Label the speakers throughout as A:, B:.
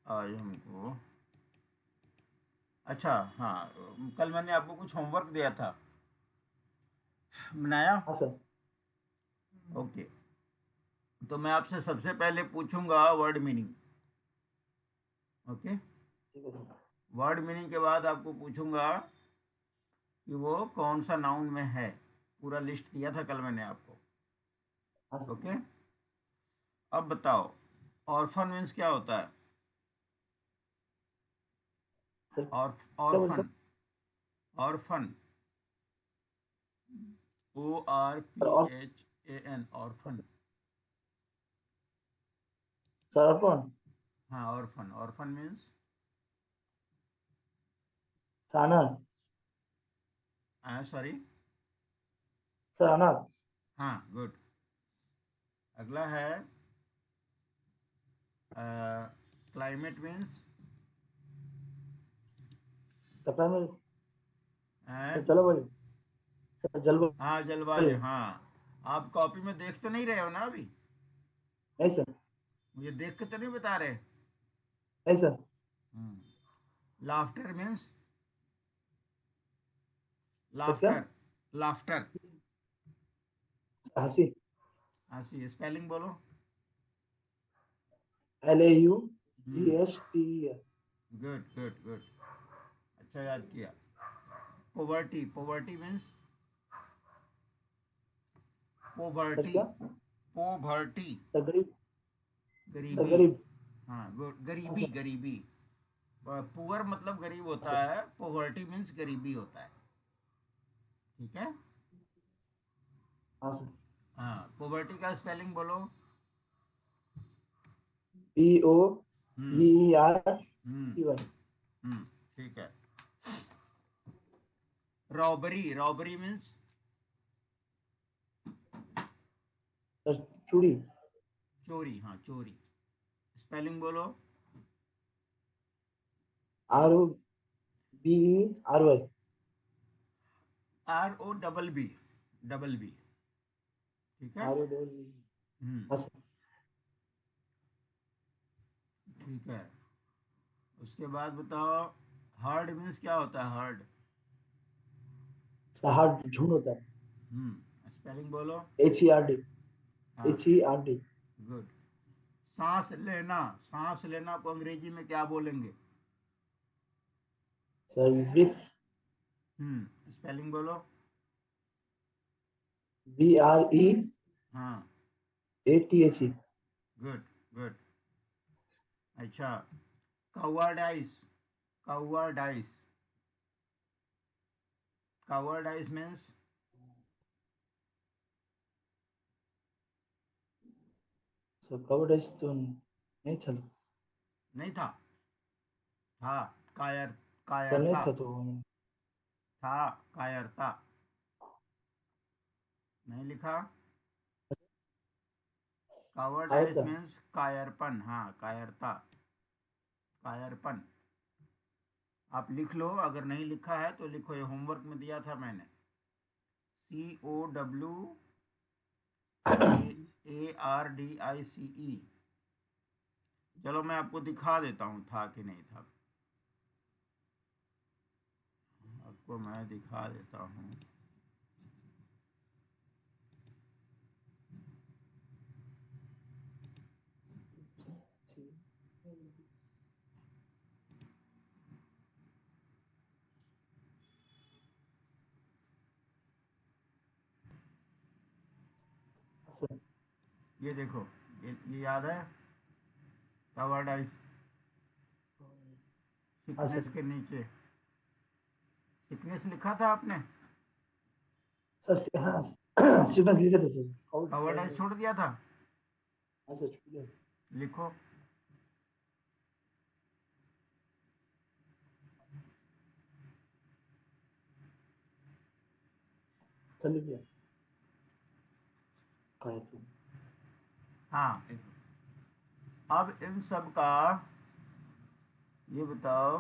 A: आज हमको, अच्छा हाँ, कल मैंने आपको कुछ होमवर्क दिया था, बनाया?
B: हाँ सर।
A: ओके, तो मैं आपसे सबसे पहले पूछूंगा वर्ड मीनिंग। ओके,
B: ठीक है सर।
A: वर्ड मीनिंग के बाद आपको पूछूंगा कि वो कौन सा नाउन में है। पूरा लिस्ट दिया था कल मैंने आपको।
B: हाँ सर।
A: ओके, अब बताओ, ऑर्फन मीन्स क्या होता है?
B: सर
A: और
B: क्या बोले sir?
A: Orphan, orphan, O R
B: sir
A: P
B: और
A: H A N, orphan.
B: Sir अर्पण।
A: हाँ, ऑर्फन, ऑर्फन मीन्स,
B: सर अनाथ।
A: सॉरी,
B: सर अनाथ।
A: हाँ गुड। अगला है climate means,
B: sir primary. Sir जलवायु। सर
A: हाँ जलवायु,
B: जलवायु।
A: हाँ। आप कॉपी में देख तो नहीं रहे हो ना अभी?
B: नहीं सर।
A: मुझे देख के तो नहीं बता रहे?
B: नहीं सर।
A: लाफ्टर मीन्स,
B: सर क्या?
A: लाफ्टर, लाफ्टर,
B: हंसी।
A: हंसी। स्पेलिंग बोलो। हम्म,
B: LAUGHTER।
A: गुड गुड गुड, अच्छा याद किया। Poverty, poverty means,
B: sir
A: poverty,
B: क्या?
A: पोवर्टी,
B: सर गरीब। सर
A: गरीबी।
B: गरीब।
A: हाँ गुड,
B: हाँ
A: गरीबी,
B: सर।
A: गरीबी। पुअर मतलब गरीब
B: हाँ
A: होता
B: सर।
A: है, पोवर्टी मीन्स गरीबी होता है। ठीक है।
B: हाँ सर।
A: हाँ, पोवर्टी का स्पेलिंग बोलो। हम्म हम्म
B: BOVERTY।
A: हम्म, ठीक है। रॉबरी, रॉबरी मीन्स,
B: सर चूड़ी।
A: चोरी, हाँ चोरी। स्पेलिंग बोलो।
B: ROBERY।
A: R O double B, double B. ठीक है।
B: ROBERY।
A: हम्म,
B: हाँ सर।
A: ठीक है। उसके बाद बताओ, हर्ड मीन्स क्या होता है? हर्ड,
B: सर हार्ट झुंड होता है।
A: स्पेलिंग बोलो।
B: HERD।
A: हाँ
B: HERD।
A: गुड। सांस लेना, सांस लेना को अंग्रेजी में क्या बोलेंगे?
B: Sir breathe.
A: स्पेलिंग बोलो। हाँ
B: BREATHE।
A: गुड गुड, अच्छा। कवर्डाइस, कवर्डाइस, कवर्डाइस मीन्स,
B: सर कवर्ड तो नहीं था।
A: नहीं था, था, कायर,
B: सर नहीं
A: कायरता,
B: था तो
A: था, कायरता, नहीं लिखा?
B: आया
A: कावर्डाइस
B: था।
A: मीन्स कायरपन, हाँ कायरता, कायरपन। आप लिख लो, अगर नहीं लिखा है तो लिखो, ये होमवर्क में दिया था मैंने। COWARDICE। चलो मैं आपको दिखा देता हूँ था कि नहीं था, आपको मैं दिखा देता हूँ।
B: सर।
A: ये देखो, ये याद है? कवर्डाइस,
B: हाँ
A: सिकनेस
B: सर।
A: के नीचे सिकनेस लिखा था आपने?
B: सर हाँ सीक्वेंस लिखे थे सर
A: कवर्डाइस छोड़ दिया था?
B: हाँ सर छूट गया।
A: लिखो।
B: सर लिख लिया। कहा तो।
A: हाँ, अब इन सब का, ये बताओ,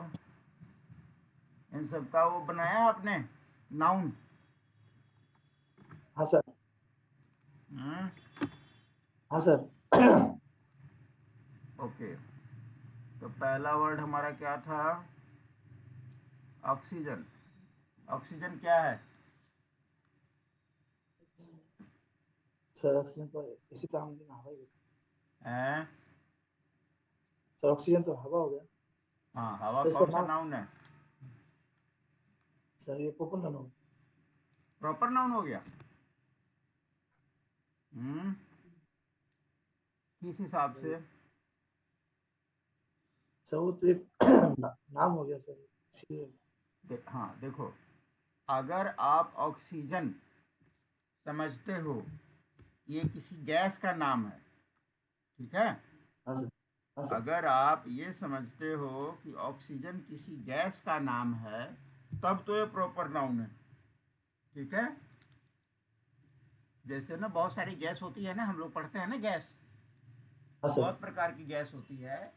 A: इन सब का वो बनाया आपने नाउन?
B: हाँ सर।
A: हम्म,
B: हाँ सर।
A: ओके। तो पहला वर्ड हमारा क्या था? ऑक्सीजन। ऑक्सीजन क्या है?
B: सर ऑक्सीजन तो इसी काम में हवा ही होता
A: हैं?
B: है। सर ऑक्सीजन तो हवा हो गया।
A: हाँ, हवा
B: तो इसका
A: कौन सा
B: नाम
A: नाउन है?
B: सर ये पोपन नाम हो।
A: प्रॉपर नाउन हो गया। हम्म, किस हिसाब से?
B: सर वो तो एक नाम हो गया सर, इसलिए।
A: हाँ देखो, अगर आप ऑक्सीजन समझते हो ये किसी गैस का नाम है, ठीक है?
B: हाँ सर। हाँ सर।
A: अगर आप ये समझते हो कि ऑक्सीजन किसी गैस का नाम है, तब तो ये प्रॉपर नाउन है, ठीक है? जैसे ना बहुत सारी गैस होती है ना, हम लोग पढ़ते हैं ना गैस,
B: हाँ सर।
A: बहुत प्रकार की गैस होती है।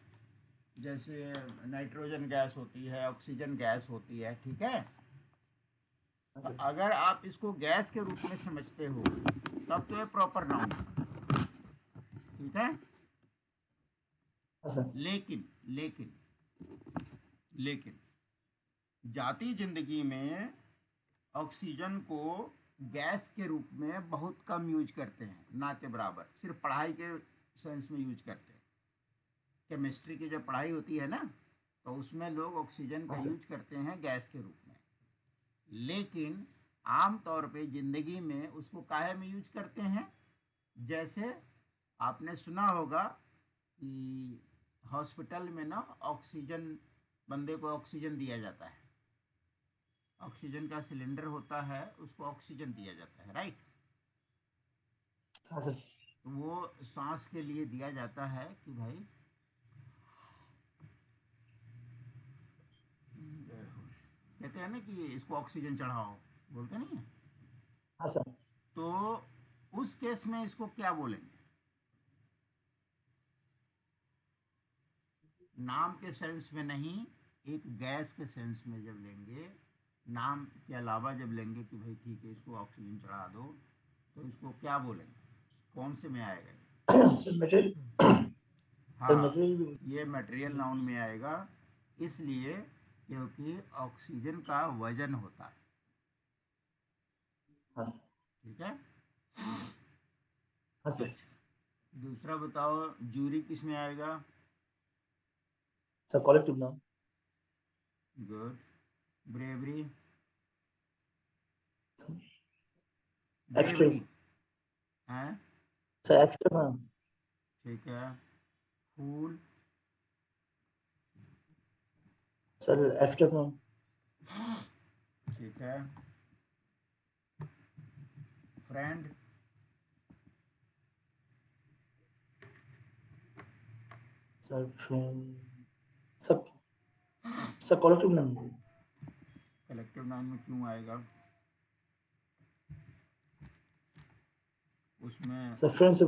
A: जैसे नाइट्रोजन गैस होती है, ऑक्सीजन गैस होती है, ठीक है?
B: हाँ
A: तो
B: सर।
A: अगर आप इसको गैस के रूप में समझते हो, तब तो ये प्रॉपर नाउन है, ठीक है?
B: हाँ सर।
A: लेकिन लेकिन लेकिन जाती जिंदगी में ऑक्सीजन को गैस के रूप में बहुत कम यूज करते हैं, ना के बराबर। सिर्फ पढ़ाई के सेंस में यूज करते हैं। केमिस्ट्री की जब पढ़ाई होती है ना, तो उसमें लोग ऑक्सीजन का
B: हाँ सर।
A: यूज करते हैं गैस के रूप में। लेकिन आम तौर पे जिंदगी में उसको काहे में यूज करते हैं? जैसे आपने सुना होगा कि हॉस्पिटल में ना ऑक्सीजन, बंदे को ऑक्सीजन दिया जाता है। ऑक्सीजन का सिलेंडर होता है, उसको ऑक्सीजन दिया जाता है, राइट?
B: हाँ सर।
A: तो वो सांस के लिए दिया जाता है कि भाई कहते हैं ना कि इसको ऑक्सीजन चढ़ाओ, बोलते नहीं है?
B: हाँ सर।
A: तो उस केस में इसको क्या बोलेंगे? नाम के सेंस में नहीं, एक गैस के सेंस में जब लेंगे, नाम के अलावा जब लेंगे कि भाई ठीक है इसको ऑक्सीजन चढ़ा दो, तो इसको क्या बोलेंगे? कौन से में आएगा ये?
B: Sir material. सर
A: हाँ,
B: मटेरियल।
A: ये मटेरियल नाउन में आएगा। इसलिए क्योंकि ऑक्सीजन का वजन होता है,
B: हाँ सर।
A: ठीक है?
B: हाँ सर।
A: अच्छा, दूसरा बताओ, जूरी किस में आएगा?
B: सर कलेक्टिव नाम।
A: गुड। ब्रेवरी? Bravery
B: abstract.
A: है,
B: सर एब्स्ट्रैक्ट नाम।
A: ठीक है। फूल?
B: सर एब्स्ट्रैक्ट नाम।
A: ठीक है। फ्रेंड?
B: Sir from. सब सर कलेक्टिव नाम।
A: कलेक्टिव नाउन में क्यों आएगा? उसमें
B: सर फ्रेंडशिप।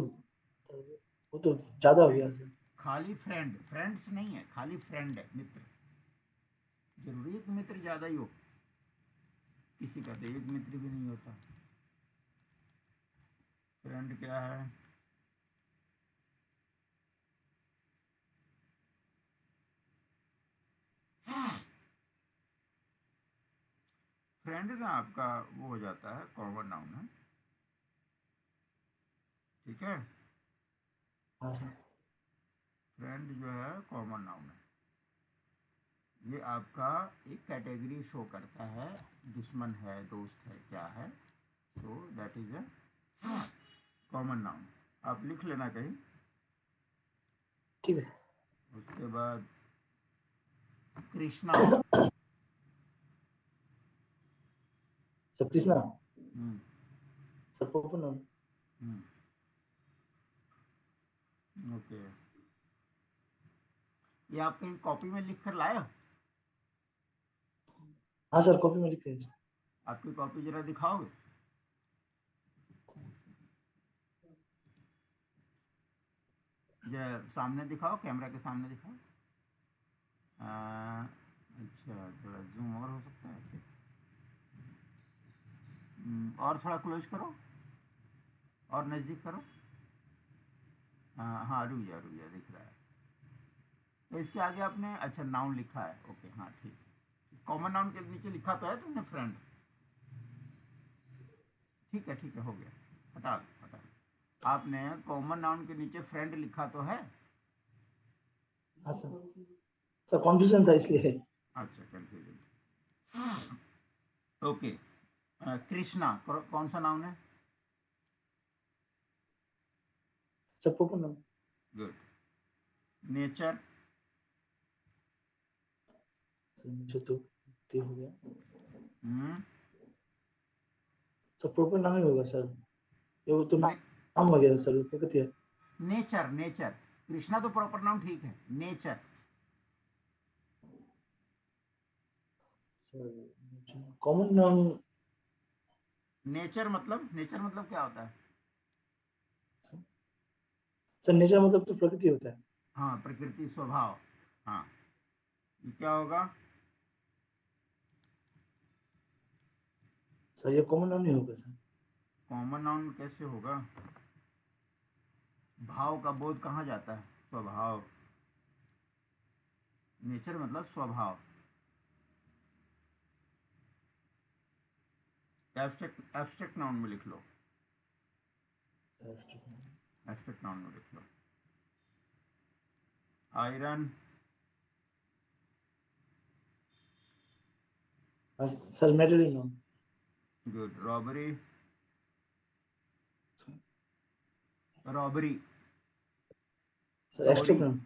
B: वो तो ज्यादा हो
A: नहीं,
B: गया सर।
A: खाली फ्रेंड, फ्रेंड्स नहीं है, खाली फ्रेंड है, मित्र। जरूरी है कि मित्र ज्यादा ही हो? किसी का तो एक मित्र भी नहीं होता। फ्रेंड क्या है? फ्रेंड ना आपका वो हो जाता है, कॉमन नाउन है, ठीक है?
B: हाँ सर।
A: फ्रेंड जो है कॉमन नाउन है। ये आपका एक कैटेगरी शो करता है, दुश्मन है, दोस्त है, क्या है। तो that is a common noun. आप लिख लेना कहीं।
B: ठीक है
A: उसके बाद कृष्णा।
B: सर कृष्णा।
A: हम्म,
B: सर पोपन नाम।
A: ओके। ये आप कहीं कॉपी में लिख कर लाए हो?
B: हाँ सर कॉपी में लिखे हैं सर।
A: आपकी कॉपी जरा दिखाओगे? जरा सामने दिखाओ, कैमरा के सामने दिखाओ। अच्छा, थोड़ा जूम और हो सकता है? और थोड़ा क्लोज करो, और नज़दीक करो। हाँ हाँ, रुक जा रुक जा, दिख रहा है। तो इसके आगे आपने अच्छा नाउन लिखा है, ओके हाँ ठीक है। कॉमन नाउन के नीचे लिखा तो है तुमने फ्रेंड, ठीक है हो गया, हटा दो हटा दो। आपने कॉमन नाउन के नीचे फ्रेंड लिखा तो है।
B: हाँ सर कंफ्यूजन था इसलिए।
A: अच्छा कंफ्यूजन, ओके। कृष्णा कौन सा नाउन है?
B: Sir proper noun.
A: Good. Nature?
B: Sir मुझे तो ये हो गया।
A: हम्म,
B: सर प्रॉपर नाम ही होगा सर, ये वो तो
A: ने,
B: नाम हो गया सर, प्रकृति है।
A: नेचर नेचर, कृष्णा तो प्रॉपर नाउन ठीक है, nature.
B: Sir common noun.
A: Nature मतलब क्या होता है?
B: सर नेचर मतलब तो प्रकृति होता है।
A: हाँ प्रकृति स्वभाव, हाँ ये क्या होगा?
B: सर ये कॉमन नाउन ही होगा सर।
A: कॉमन नाउन कैसे होगा? भाव का बोध कहाँ जाता है? स्वभाव, नेचर मतलब स्वभाव। एब्स्ट्रैक्ट नाउन में लिख लो, एब्स्ट्रैक्ट नाउन में लिख लो। Iron?
B: Sir metal noun.
A: Good. Robbery? Robbery,
B: sir
A: चोरी।
B: Abstract noun.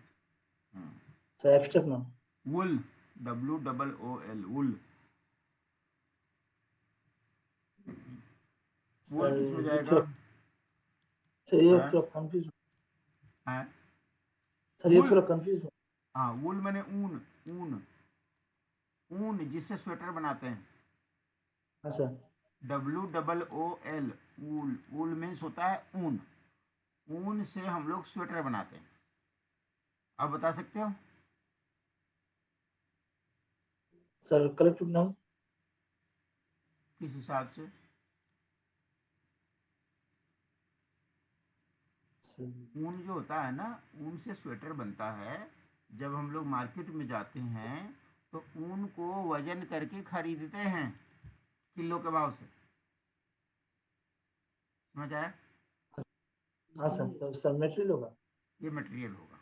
B: Sir abstract noun.
A: Wool, WOOL, wool. Wool
B: sir
A: किस में
B: ये
A: जाएगा?
B: थोड़ा, सर ये
A: है,
B: थोड़ा कंफ्यूज।
A: है?
B: सर ये
A: वुल,
B: थोड़ा कंफ्यूज।
A: हाँ वुल मैंने ऊन, ऊन, ऊन जिससे स्वेटर बनाते हैं।
B: हाँ सर।
A: WOOL, वूल, वूल मीन्स होता है ऊन, ऊन से हम लोग स्वेटर बनाते हैं। आप बता सकते हो?
B: Sir collective noun.
A: किस हिसाब से? ऊन जो होता है ना, ऊन से स्वेटर बनता है। जब हम लोग मार्केट में जाते हैं तो ऊन को वजन करके खरीदते हैं किलो के भाव से, समझ आया?
B: हाँ सर, तो सर मेटेरियल होगा।
A: ये मटेरियल होगा,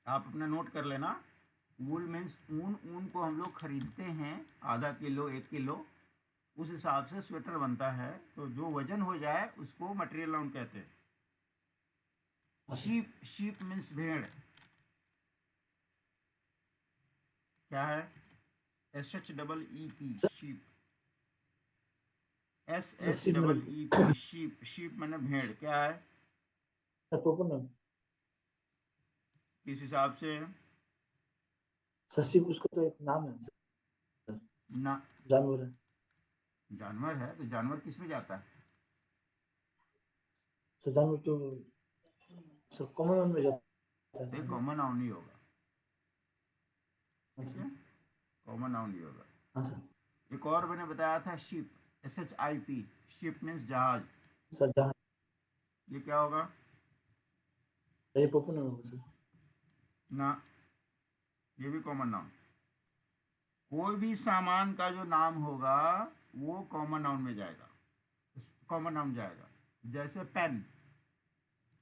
A: आप अपना नोट कर लेना। वूल मीन्स ऊन, ऊन को हम लोग खरीदते हैं आधा किलो 1 किलो, उस हिसाब से स्वेटर बनता है। तो जो वजन हो जाए उसको मटेरियल नाउन कहते हैं। शीप, शीप मीन्स भेड़, क्या है? SHEEP, शीप,
B: सर सिप मतलब
A: SHEEP, शीप, शीप मैंने भेड़, क्या है?
B: Sir proper noun.
A: किस हिसाब से?
B: सर सिप उसको तो एक नाम है सर,
A: ना,
B: जानवर है।
A: जानवर है तो जानवर किस में जाता है?
B: सर जानवर तो सर कॉमन नाउन में जाता है
A: तो
B: सर।
A: कॉमन नाउन नहीं होगा,
B: हाँ
A: ठीक
B: सर।
A: है, कॉमन नाउन नहीं होगा।
B: हाँ सर।
A: एक और मैंने बताया था शिप, SHIP, शिप मीन्स जहाज,
B: सर जहाँ,
A: ये क्या होगा?
B: ये प्रॉपर नाउन होगा सर।
A: ना, ये भी कॉमन नाउन। कोई भी सामान का जो नाम होगा वो कॉमन नाउन में जाएगा, कॉमन नाउन जाएगा। जैसे पेन,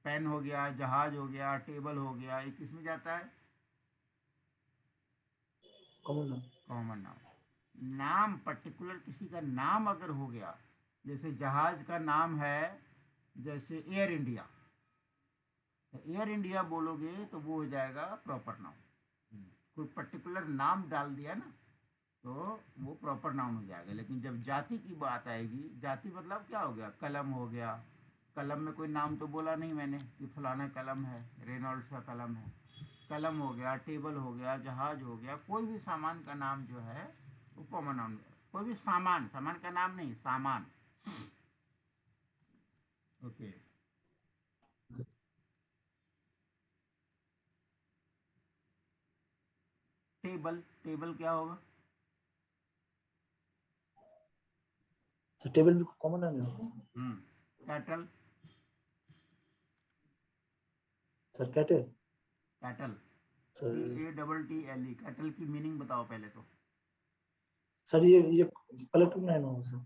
A: पेन हो गया, जहाज हो गया, टेबल हो गया, ये किस में जाता है?
B: Common noun.
A: Common noun. नाम, पर्टिकुलर किसी का नाम अगर हो गया, जैसे जहाज का नाम है जैसे एयर इंडिया, एयर इंडिया बोलोगे तो वो हो जाएगा प्रॉपर नाउन। कोई पर्टिकुलर नाम डाल दिया ना तो वो प्रॉपर नाउन हो जाएगा। लेकिन जब जाति की बात आएगी, जाति मतलब क्या हो गया? कलम हो गया, कलम में कोई नाम तो बोला नहीं मैंने कि फलाना कलम है, रेनॉल्ड्स का कलम है। कलम हो गया, टेबल हो गया, जहाज हो गया, कोई भी सामान का नाम जो है वो कॉमन नाउन। कोई भी सामान, सामान का नाम नहीं, सामान, ओके। टेबल, टेबल क्या होगा?
B: सर टेबल भी कॉमन नाउन है।
A: Cattle?
B: Sir cattle.
A: Cattle,
B: sir
A: CATTLE, cattle की मीनिंग बताओ पहले तो।
B: सर ये कलेक्टिव नाउन होगा सर।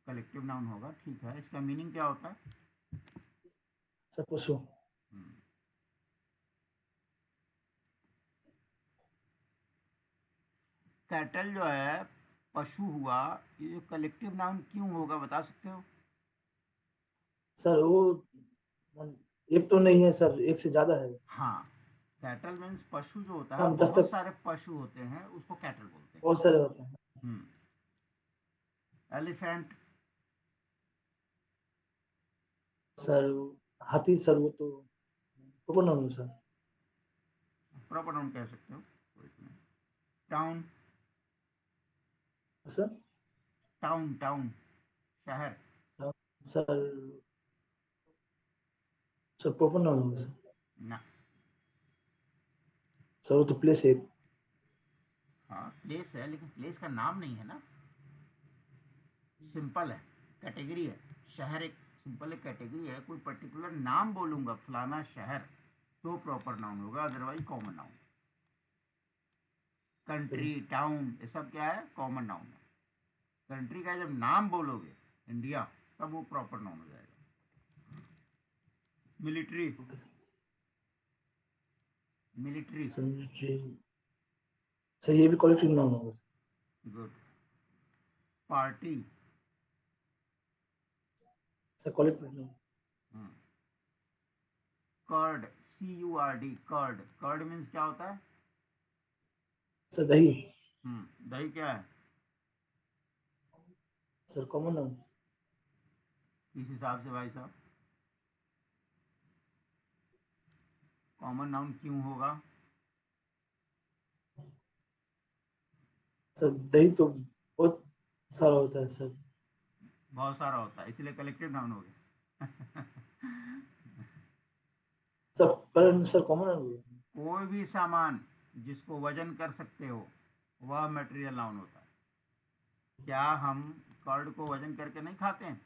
A: कलेक्टिव नाउन होगा, ठीक है। इसका मीनिंग क्या होता है?
B: सर पशु।
A: हम्म, कैटल जो है पशु हुआ, ये कलेक्टिव नाउन क्यों होगा बता सकते हो?
B: सर वो एक तो नहीं है सर, एक से ज्यादा है।
A: हाँ, कैटल मीन्स पशु जो होता है,
B: हम 10
A: बहुत
B: तक
A: सारे पशु होते हैं, उसको कैटल बोलते हैं।
B: बहुत सारे होते हैं।
A: हम्म। एलिफेंट,
B: सर हाथी सर वो तो प्रॉपर नाउन है सर।
A: प्रॉपर नाउन कह सकते हो, टाउन,
B: सर
A: टाउन टाउन शहर।
B: सर सर प्रॉपर नाउन होगा सर।
A: ना।
B: सर वो तो प्लेस है।
A: हाँ प्लेस है, लेकिन प्लेस का नाम नहीं है ना, सिंपल है, कैटेगरी है। शहर एक सिंपल एक कैटेगरी है, कोई पर्टिकुलर नाम बोलूंगा फलाना शहर तो प्रॉपर नाउन होगा, otherwise common noun. Country, town, ये सब क्या है? कॉमन नाउन है। कंट्री का जब नाम बोलोगे इंडिया, तब वो प्रॉपर नाउन हो जाएगा। Military, military.
B: सर सर ये भी कलेक्टिव नाउन होगा
A: good. Party.
B: Sir. Collective noun.
A: Curd, CURD, curd. Curd means क्या होता है?
B: सर दही।
A: दही क्या है?
B: Sir common noun.
A: किस हिसाब से भाई साहब? कॉमन नाउन क्यों होगा?
B: सर दही तो बहुत सारा होता है सर।
A: बहुत सारा होता है, इसलिए कलेक्टिव नाउन हो गया।
B: सर कॉमन नाउन होगा।
A: कोई भी सामान जिसको वजन कर सकते हो वह मटेरियल नाउन होता है। क्या हम कर्ड को वजन करके नहीं खाते हैं?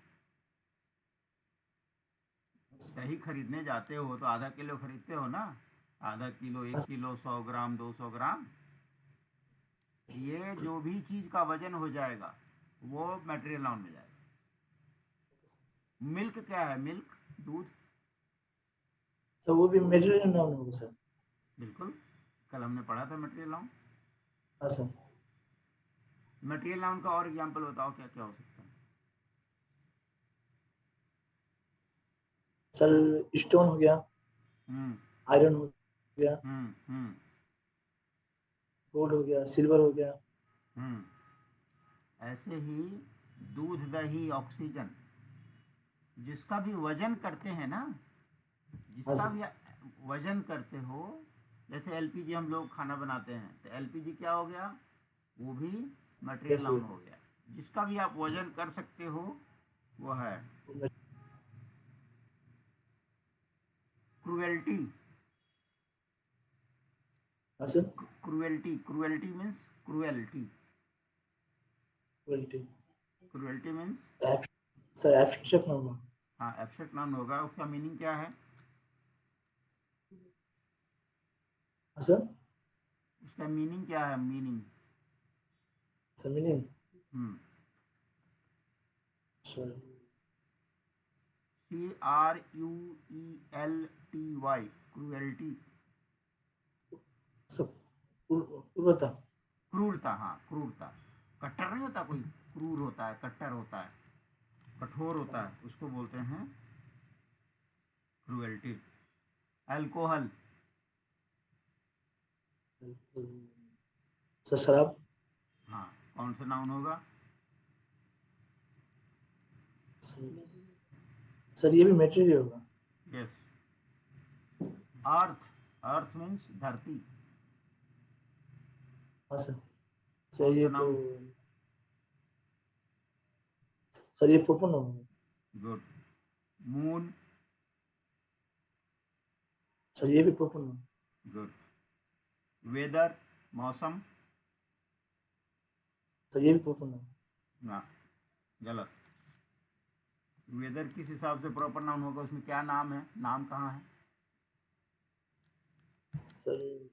A: दही खरीदने जाते हो तो आधा किलो खरीदते हो ना, आधा किलो, 1 किलो, 100 ग्राम, 200 ग्राम। ये जो भी चीज का वजन हो जाएगा वो मटेरियल नाउन में जाएगा। मिल्क क्या है? मिल्क, दूध।
B: सर वो भी मेजर नाउन होगा सर।
A: बिल्कुल, कल हमने पढ़ा था मटेरियल नाउन।
B: हाँ सर।
A: मटेरियल नाउन का और एग्जांपल बताओ, क्या क्या हो सकता है?
B: सर स्टोन हो गया,
A: हम्म
B: आयरन हो गया,
A: हम्म।
B: गोल्ड हो गया, सिल्वर हो गया।
A: हम्म। ऐसे ही दूध, दही, ऑक्सीजन, जिसका भी वजन करते हैं ना,
B: हाँ
A: जिसका
B: सर।
A: भी वजन करते हो, जैसे एलपीजी हम लोग खाना बनाते हैं तो एलपीजी क्या हो गया? वो भी मटेरियल
B: गैस हो
A: नाउन हो गया। जिसका भी आप वजन कर सकते हो वो है।
B: गया।
A: क्रुएल्टी,
B: हाँ sir.
A: Cruelty, cruelty means cruelty.
B: Quality.
A: Cruelty means,
B: sir abstract noun होगा।
A: हाँ एब्स्ट्रैक्ट नाउन होगा। उसका मीनिंग क्या है?
B: हाँ सर।
A: उसका मीनिंग क्या है? Meaning.
B: Sir meaning.
A: Hmm.
B: Sir
A: CRUELTY, cruelty.
B: सब पूर्वता।
A: क्रूरता, हाँ क्रूरता। कट्टर नहीं होता कोई, क्रूर होता है, कट्टर होता है, कठोर होता है, उसको बोलते हैं क्रूएल्टी। अल्कोहल,
B: सर शराब।
A: हाँ कौन सा नाउन होगा?
B: सर ये भी मेटेरियल होगा।
A: यस। अर्थ, अर्थ मीन्स धरती।
B: हाँ सर। सर
A: कौन सा
B: ये तो
A: नाउन?
B: सर ये प्रॉपर नाउन होगा।
A: गुड। मून।
B: सर ये भी प्रॉपर नाउन।
A: गुड। वेदर, मौसम।
B: सर ये भी प्रॉपर नाउन।
A: ना, गलत। वेदर किस हिसाब से प्रॉपर नाउन होगा? उसमें क्या नाम है? नाम कहाँ है?
B: सर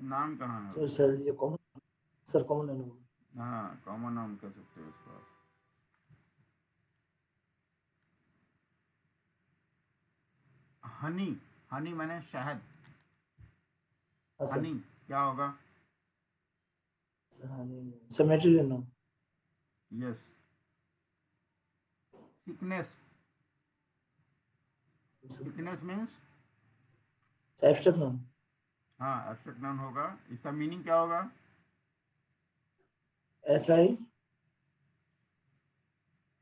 A: नाम कहाँ है?
B: सर सर ये कॉमन, सर कॉमन है ना।
A: हाँ, कॉमन नाम कह सकते हो इसको आप। हनी, हनी माने शहद।
B: हाँ सर।
A: हनी क्या होगा?
B: सर हाँ नहीं, सर मटेरियल नाम।
A: Yes. Sickness, sickness means,
B: abstract नाम।
A: हाँ एब्स्ट्रैक्ट नाउन होगा। इसका मीनिंग क्या होगा?
B: ऐसा ही।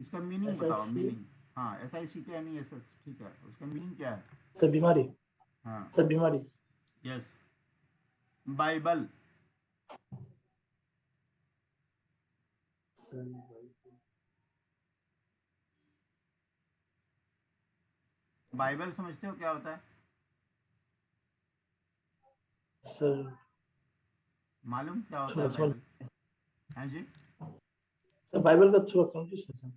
A: इसका मीनिंग
B: ऐसा
A: बताओ,
B: ही
A: मीनिंग। हाँ SICKNESS, ठीक है, उसका मीनिंग क्या है?
B: सर बीमारी।
A: हाँ।
B: सर बीमारी।
A: यस। बाइबल,
B: सर
A: बाइबल समझते हो क्या होता है?
B: सर
A: मालूम क्या होता
B: थोड़ा
A: है
B: समझ।
A: बाइबल? हाँ जी।
B: सर बाइबल का थोड़ा कंफ्यूज है सर।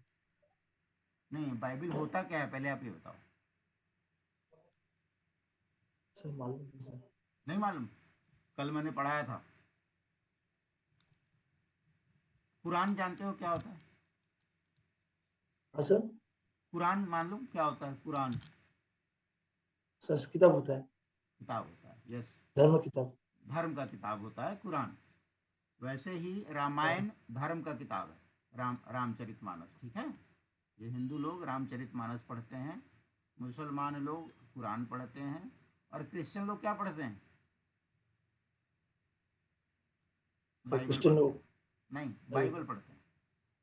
A: नहीं, बाइबल होता क्या है पहले आप ये बताओ।
B: सर मालूम नहीं सर।
A: नहीं मालूम? कल मैंने पढ़ाया था। कुरान जानते हो क्या होता है?
B: हाँ सर।
A: कुरान मालूम क्या होता है? कुरान
B: सर किताब होता है,
A: किताब होता है। यस।
B: धर्म किताब।
A: धर्म का किताब होता है कुरान। वैसे ही
B: हाँ सर।
A: रामायण धर्म का किताब है। रामचरितमानस, ठीक है। ये हिंदू लोग रामचरितमानस पढ़ते हैं, मुसलमान लोग कुरान पढ़ते हैं, और क्रिश्चियन लोग क्या पढ़ते हैं?
B: सर
A: बाइबल
B: क्रिश्चियन
A: पढ़ते
B: लोग।
A: हैं। नहीं,
B: बाइबल।
A: बाइबल पढ़ते हैं।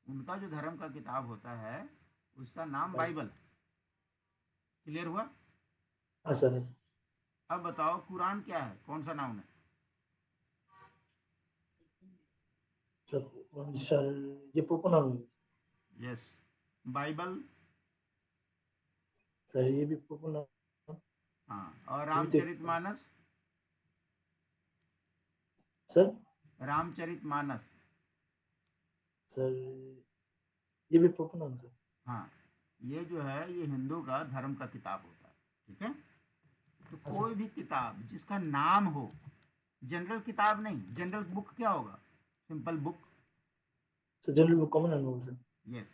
A: उनका जो धर्म का किताब होता है उसका नाम
B: बाइबल।
A: बाइबल। क्लियर हुआ?
B: हाँ सर। हाँ सर।
A: अब बताओ कुरान क्या है, कौन सा नाउन है?
B: सर ये पोपो नाम है।
A: यस। बाइबल।
B: सर ये भी पोपो नाम।
A: हाँ, और
B: ये भी तो एक।
A: रामचरितमानस।
B: सर।
A: रामचरितमानस।
B: सर ये भी पोपो नाम सर।
A: हाँ, ये जो है ये हिंदू का धर्म का किताब होता है, ठीक है। तो
B: हाँ सर।
A: कोई भी किताब जिसका नाम हो, जनरल किताब नहीं, जनरल बुक क्या होगा? Simple book.
B: Sir general book common नाम होगा सर।
A: यस।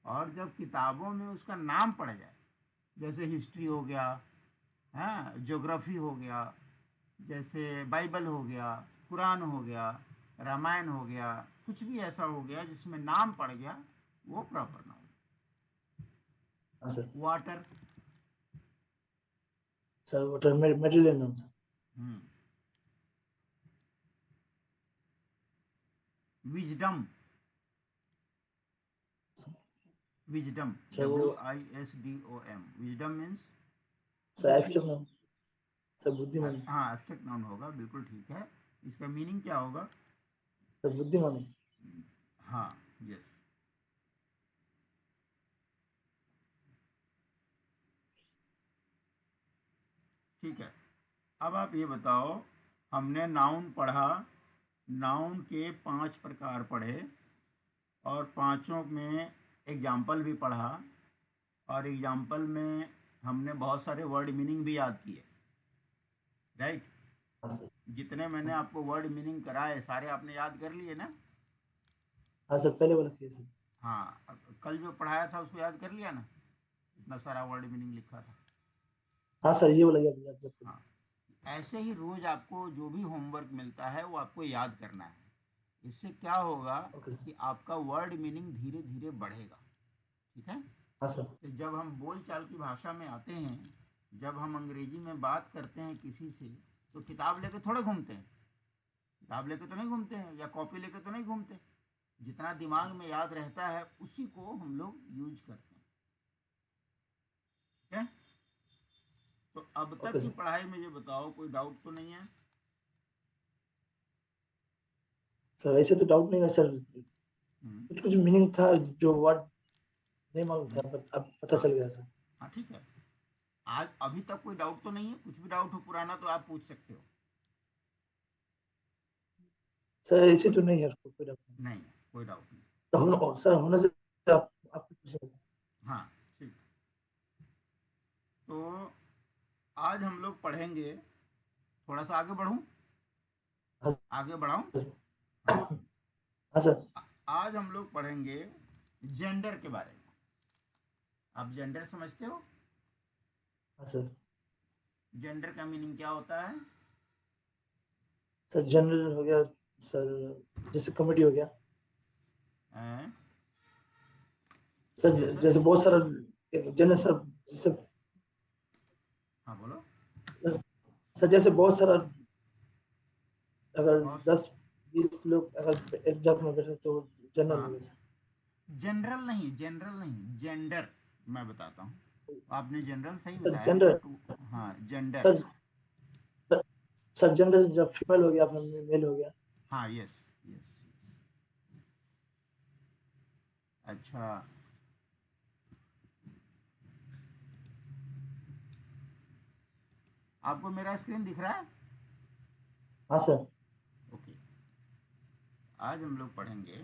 A: और जब किताबों में उसका नाम पड़ जाए, जैसे हिस्ट्री हो गया, हाँ ज्योग्राफी हो गया, जैसे बाइबल हो गया, कुरान हो गया, रामायण हो गया, कुछ भी ऐसा हो गया जिसमें नाम पड़ गया, वो प्रॉपर नाउन।
B: हाँ sir.
A: Water.
B: Sir water material नाम सर।
A: विजडम, विजडम,
B: सर वो
A: WISDOM, wisdom means.
B: Sir abstract नाम। सर बुद्धिमानी।
A: हाँ एब्स्ट्रैक्ट नाउन होगा, बिल्कुल ठीक है। इसका मीनिंग क्या होगा?
B: सर बुद्धिमानी।
A: हाँ। यस। ठीक है। अब आप ये बताओ, हमने नाउन पढ़ा, नाउन के 5 प्रकार पढ़े, और पांचों में एग्जाम्पल भी पढ़ा, और एग्जाम्पल में हमने बहुत सारे वर्ड मीनिंग भी याद किए, राइट।
B: हाँ सर।
A: जितने मैंने आपको वर्ड मीनिंग कराए सारे आपने याद कर लिए ना?
B: हाँ सर पहले वाला किया सर।
A: हाँ, कल जो पढ़ाया था उसको याद कर लिया ना? इतना सारा वर्ड मीनिंग लिखा था।
B: हाँ सर ये वाला याद याद याद।
A: हाँ, ऐसे ही रोज आपको जो भी होमवर्क मिलता है वो आपको याद करना है। इससे क्या होगा
B: ओके सर।
A: कि आपका वर्ड मीनिंग धीरे धीरे बढ़ेगा, ठीक है।
B: हाँ सर।
A: तो जब हम बोलचाल की भाषा में आते हैं, जब हम अंग्रेजी में बात करते हैं किसी से, तो किताब लेके थोड़े घूमते हैं। किताब लेके तो नहीं घूमते हैं, या कॉपी लेके तो नहीं घूमते। जितना दिमाग में याद रहता है उसी को हम लोग यूज करते हैं, ठीक है। तो अब तक
B: ओके
A: की
B: सर।
A: पढ़ाई में ये बताओ, कोई डाउट तो नहीं है?
B: सर ऐसे तो डाउट नहीं है सर।
A: हम्म,
B: कुछ कुछ मीनिंग था जो वर्ड नहीं मालूम
A: हम्म,
B: था, पर अब पता
A: हाँ
B: चल गया सर।
A: हाँ, ठीक है। आज अभी तक कोई डाउट तो नहीं है? कुछ भी डाउट हो पुराना तो आप पूछ सकते हो।
B: सर ऐसे तो नहीं है, कोई डाउट नहीं।
A: नहीं, कोई डाउट नहीं।
B: तो सर होने से आप सर।
A: हाँ, ठीक। तो आज हम लोग पढ़ेंगे, थोड़ा सा आगे बढ़ूं,
B: हाँ
A: आगे बढ़ाऊं।
B: सर।
A: हाँ,
B: हाँ सर।
A: आज हम लोग पढ़ेंगे जेंडर के बारे में। आप जेंडर समझते हो?
B: हाँ सर।
A: जेंडर का मीनिंग क्या होता है?
B: सर जनरल हो गया सर, जैसे कॉमेडी हो गया
A: हैं?
B: सर,
A: जैसे?
B: जैसे बहुत सारा जनरल सर, जैसे
A: हाँ, बोलो।
B: सर जैसे बहुत सारा, अगर
A: बहुत।
B: 10-20 लोग अगर एक जगह में बैठे तो जनरल हो
A: हाँ,
B: गया सर।
A: जनरल नहीं, जनरल नहीं, जेंडर। मैं बताता हूँ। आपने जनरल सही
B: सर
A: बताया,
B: जनरल,
A: बट हाँ, gender.
B: Sir sir, sir general जब फीमेल हो गया फिर मेल हो गया।
A: हाँ, यस, यस, यस। अच्छा, आपको मेरा स्क्रीन दिख रहा है?
B: हाँ सर।
A: ओके। आज हम लोग पढ़ेंगे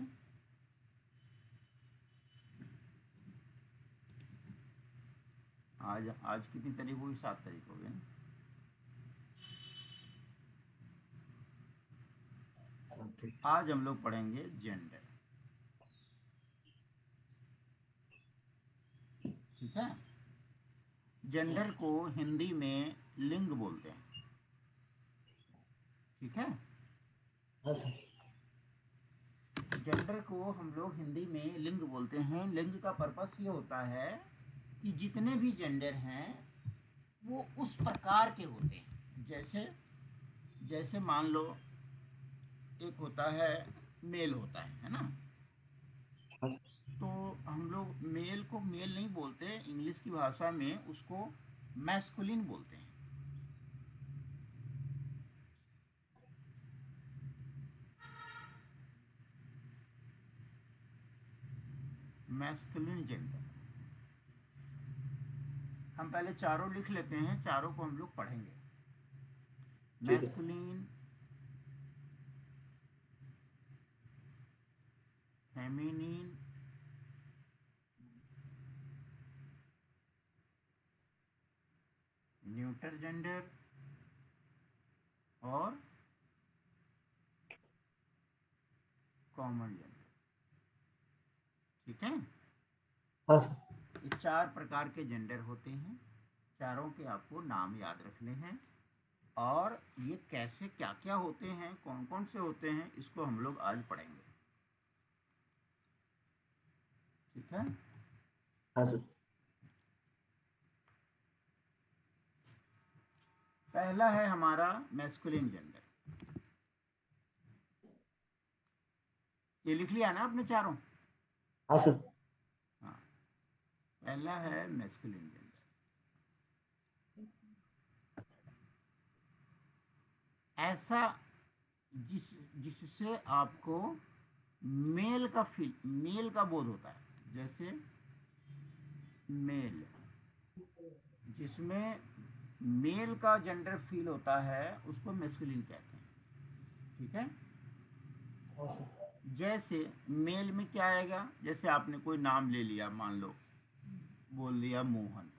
A: आज आज कितनी तारीख होगी? 7 तारीख हो गई ना? आज हम लोग पढ़ेंगे जेंडर। ठीक है? जेंडर को हिंदी में लिंग बोलते हैं। ठीक है?
B: हाँ सर।
A: जेंडर को हम लोग हिंदी में लिंग बोलते हैं। लिंग का पर्पस ये होता है कि जितने भी जेंडर हैं वो उस प्रकार के होते हैं। जैसे जैसे मान लो, एक होता है, मेल होता है ना?
B: हाँ सर।
A: तो हम लोग मेल को मेल नहीं बोलते, इंग्लिश की भाषा में उसको मैस्कुलिन बोलते हैं। Masculine gender. हम पहले चारों लिख लेते हैं, चारों को हम लोग पढ़ेंगे।
B: ठीक है sir.
A: Masculine, feminine, neuter gender और कॉमन जेंडर। ठीक है?
B: हाँ सर।
A: ये 4 प्रकार के जेंडर होते हैं। चारों के आपको नाम याद रखने हैं। और ये कैसे, क्या क्या होते हैं, कौन कौन से होते हैं, इसको हम लोग आज पढ़ेंगे। ठीक है?
B: हाँ सर।
A: पहला है हमारा मैस्कुलिन जेंडर। ये लिख लिया ना आपने चारों?
B: हाँ सर।
A: हाँ। पहला है मैस्कुलिन जेंडर। ऐसा जिससे आपको मेल का बोध होता है। जैसे मेल, जिसमें मेल का जेंडर फील होता है उसको मैस्कुलिन कहते हैं। ठीक है?
B: हाँ सर।
A: जैसे मेल में क्या आएगा? जैसे आपने कोई नाम ले लिया, मान लो बोल दिया मोहन,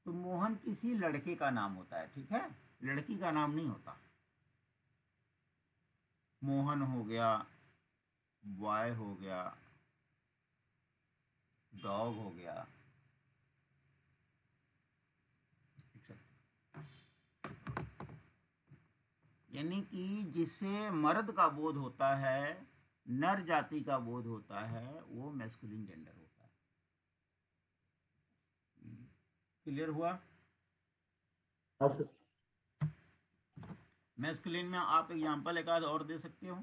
A: तो मोहन किसी लड़के का नाम होता है। ठीक है? लड़की का नाम नहीं होता। मोहन हो गया, बॉय हो गया, डॉग हो गया, etc। यानी कि जिससे मर्द का बोध होता है, नर जाति का बोध होता है, वो मैस्कुलिन जेंडर होता है। क्लियर हुआ?
B: हाँ सर।
A: मैस्कुलिन में आप एग्जांपल एक आध और दे सकते हो?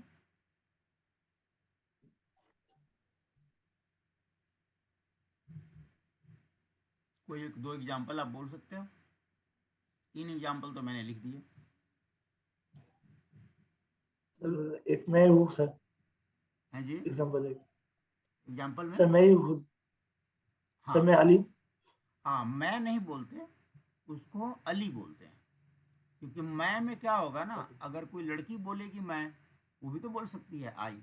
A: कोई एक दो एग्जांपल आप बोल सकते हो? 3 एग्जांपल तो मैंने लिख दिए।
B: सर एक मैं हूँ सर,
A: हैं जी?
B: एग्जाम्पल एक।
A: एग्जांपल में?
B: सर मैं ही हूँ। सर
A: हाँ,
B: मैं अली।
A: हाँ, मैं नहीं बोलते, उसको अली बोलते हैं। क्योंकि मैं में क्या होगा ना,
B: ओके।
A: अगर कोई लड़की बोलेगी मैं, वो भी तो बोल सकती है आई,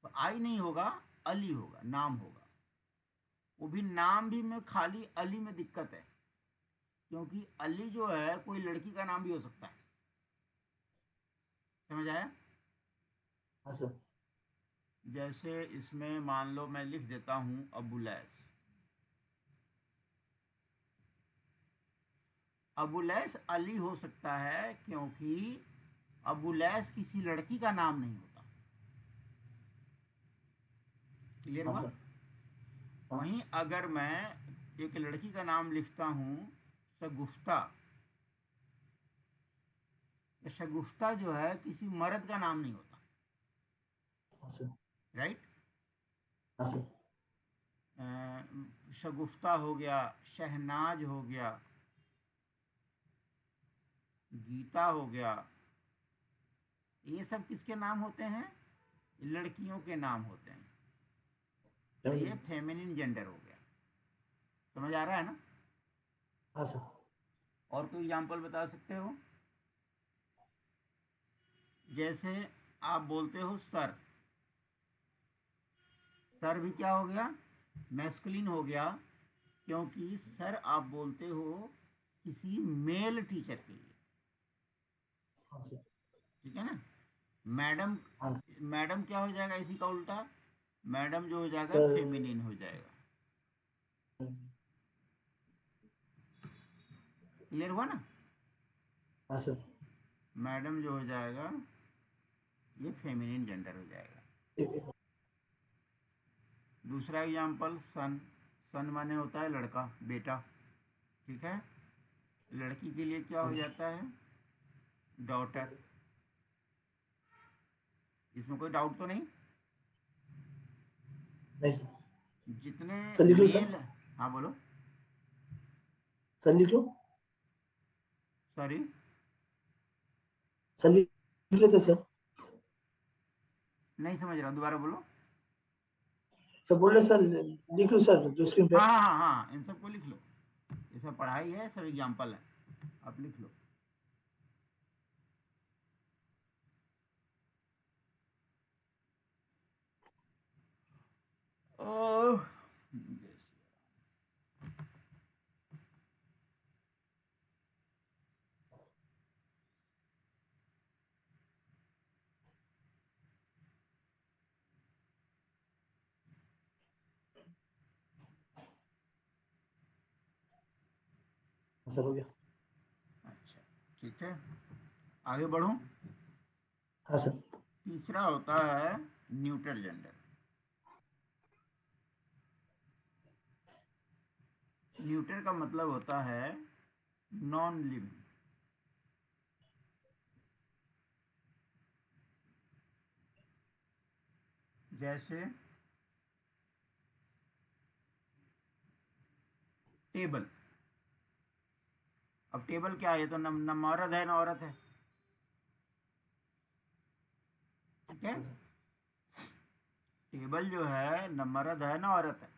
A: तो आई नहीं होगा, अली होगा, नाम होगा। वो भी नाम भी में खाली अली में दिक्कत है, क्योंकि अली जो है कोई लड़की का नाम भी हो सकता है। समझ आया?
B: हाँ सर।
A: जैसे इसमें मान लो मैं लिख देता हूँ अबुलैस। अबुलैस अली हो सकता है क्योंकि अबुलैस किसी लड़की का नाम नहीं होता। क्लियर
B: हाँ
A: हुआ?
B: सर। हाँ।
A: वहीं अगर मैं एक लड़की का नाम लिखता हूँ शगुफ्ता, तो शगुफ्ता जो है किसी मर्द का नाम नहीं होता।
B: हाँ सर।
A: राइट?
B: हाँ सर।
A: शगुफ्ता हो गया, शहनाज हो गया, गीता हो गया, ये सब किसके नाम होते हैं? लड़कियों के नाम होते हैं। तो ये फेमिनिन जेंडर हो गया। समझ आ रहा है ना?
B: हाँ सर।
A: और कोई एग्जांपल बता सकते हो? जैसे आप बोलते हो सर, सर भी क्या हो गया? मैस्कुलिन हो गया, क्योंकि सर आप बोलते हो किसी मेल टीचर के लिए।
B: हाँ सर।
A: ठीक है ना? मैडम,
B: हाँ
A: मैडम क्या हो जाएगा इसी का उल्टा? मैडम जो हो जाएगा
B: सर।
A: फेमिनिन हो जाएगा। क्लियर हुआ ना?
B: हाँ सर।
A: मैडम जो हो जाएगा ये फेमिनिन जेंडर हो जाएगा।
B: एक-
A: दूसरा एग्जांपल सन, सन माने होता है लड़का, बेटा। ठीक है? लड़की के लिए क्या
B: हाँ
A: हो
B: सर।
A: जाता है? डॉटर। इसमें कोई डाउट तो नहीं?
B: नहीं सर।
A: जितने
B: सर लिख लो सर।
A: मेल, हाँ बोलो।
B: सर लिख लो।
A: सॉरी,
B: सर लिख लेते सर।
A: नहीं समझ रहा, दोबारा बोलो।
B: सर बोल रहे सर, लिख लो सर जो स्क्रीन पे।
A: हाँ हाँ हाँ हाँ, इन सबको लिख लो। ये सब पढ़ाई है, सब एग्जाम्पल है, आप लिख लो। ओह,
B: हाँ सर हो गया।
A: अच्छा, ठीक है, आगे बढ़ूं।
B: हाँ सर।
A: तीसरा होता है न्यूटर जेंडर। न्यूटर का मतलब होता है नॉन लिविंग। जैसे टेबल। अब टेबल क्या है? ये तो न मर्द है न औरत है। ठीक है? टेबल जो है न मर्द है न औरत है।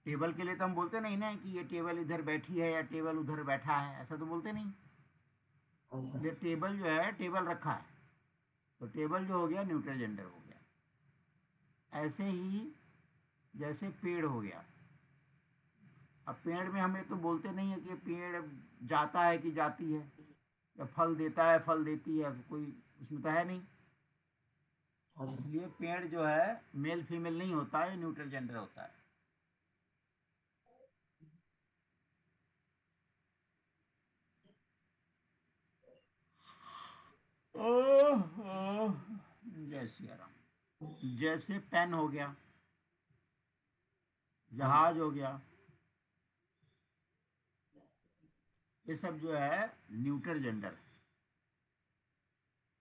A: टेबल के लिए तो हम बोलते नहीं ना कि ये टेबल इधर बैठी है या टेबल उधर बैठा है, ऐसा तो बोलते नहीं।
B: हाँ सर।
A: ये टेबल जो है, टेबल रखा है, तो टेबल जो हो गया न्यूट्रल जेंडर हो गया। ऐसे ही जैसे पेड़ हो गया। अब पेड़ में हम ये तो बोलते नहीं है कि पेड़ जाता है कि जाती है, या फल देता है फल देती है, कोई उसमें तो है नहीं।
B: हाँ सर।
A: इसलिए पेड़ जो है मेल फीमेल नहीं होता है, न्यूट्रल जेंडर होता है। ओह ओह, जय सिया राम। जैसे पेन हो गया,
B: हाँ
A: जहाज हो गया, ये सब जो है न्यूट्रल जेंडर है।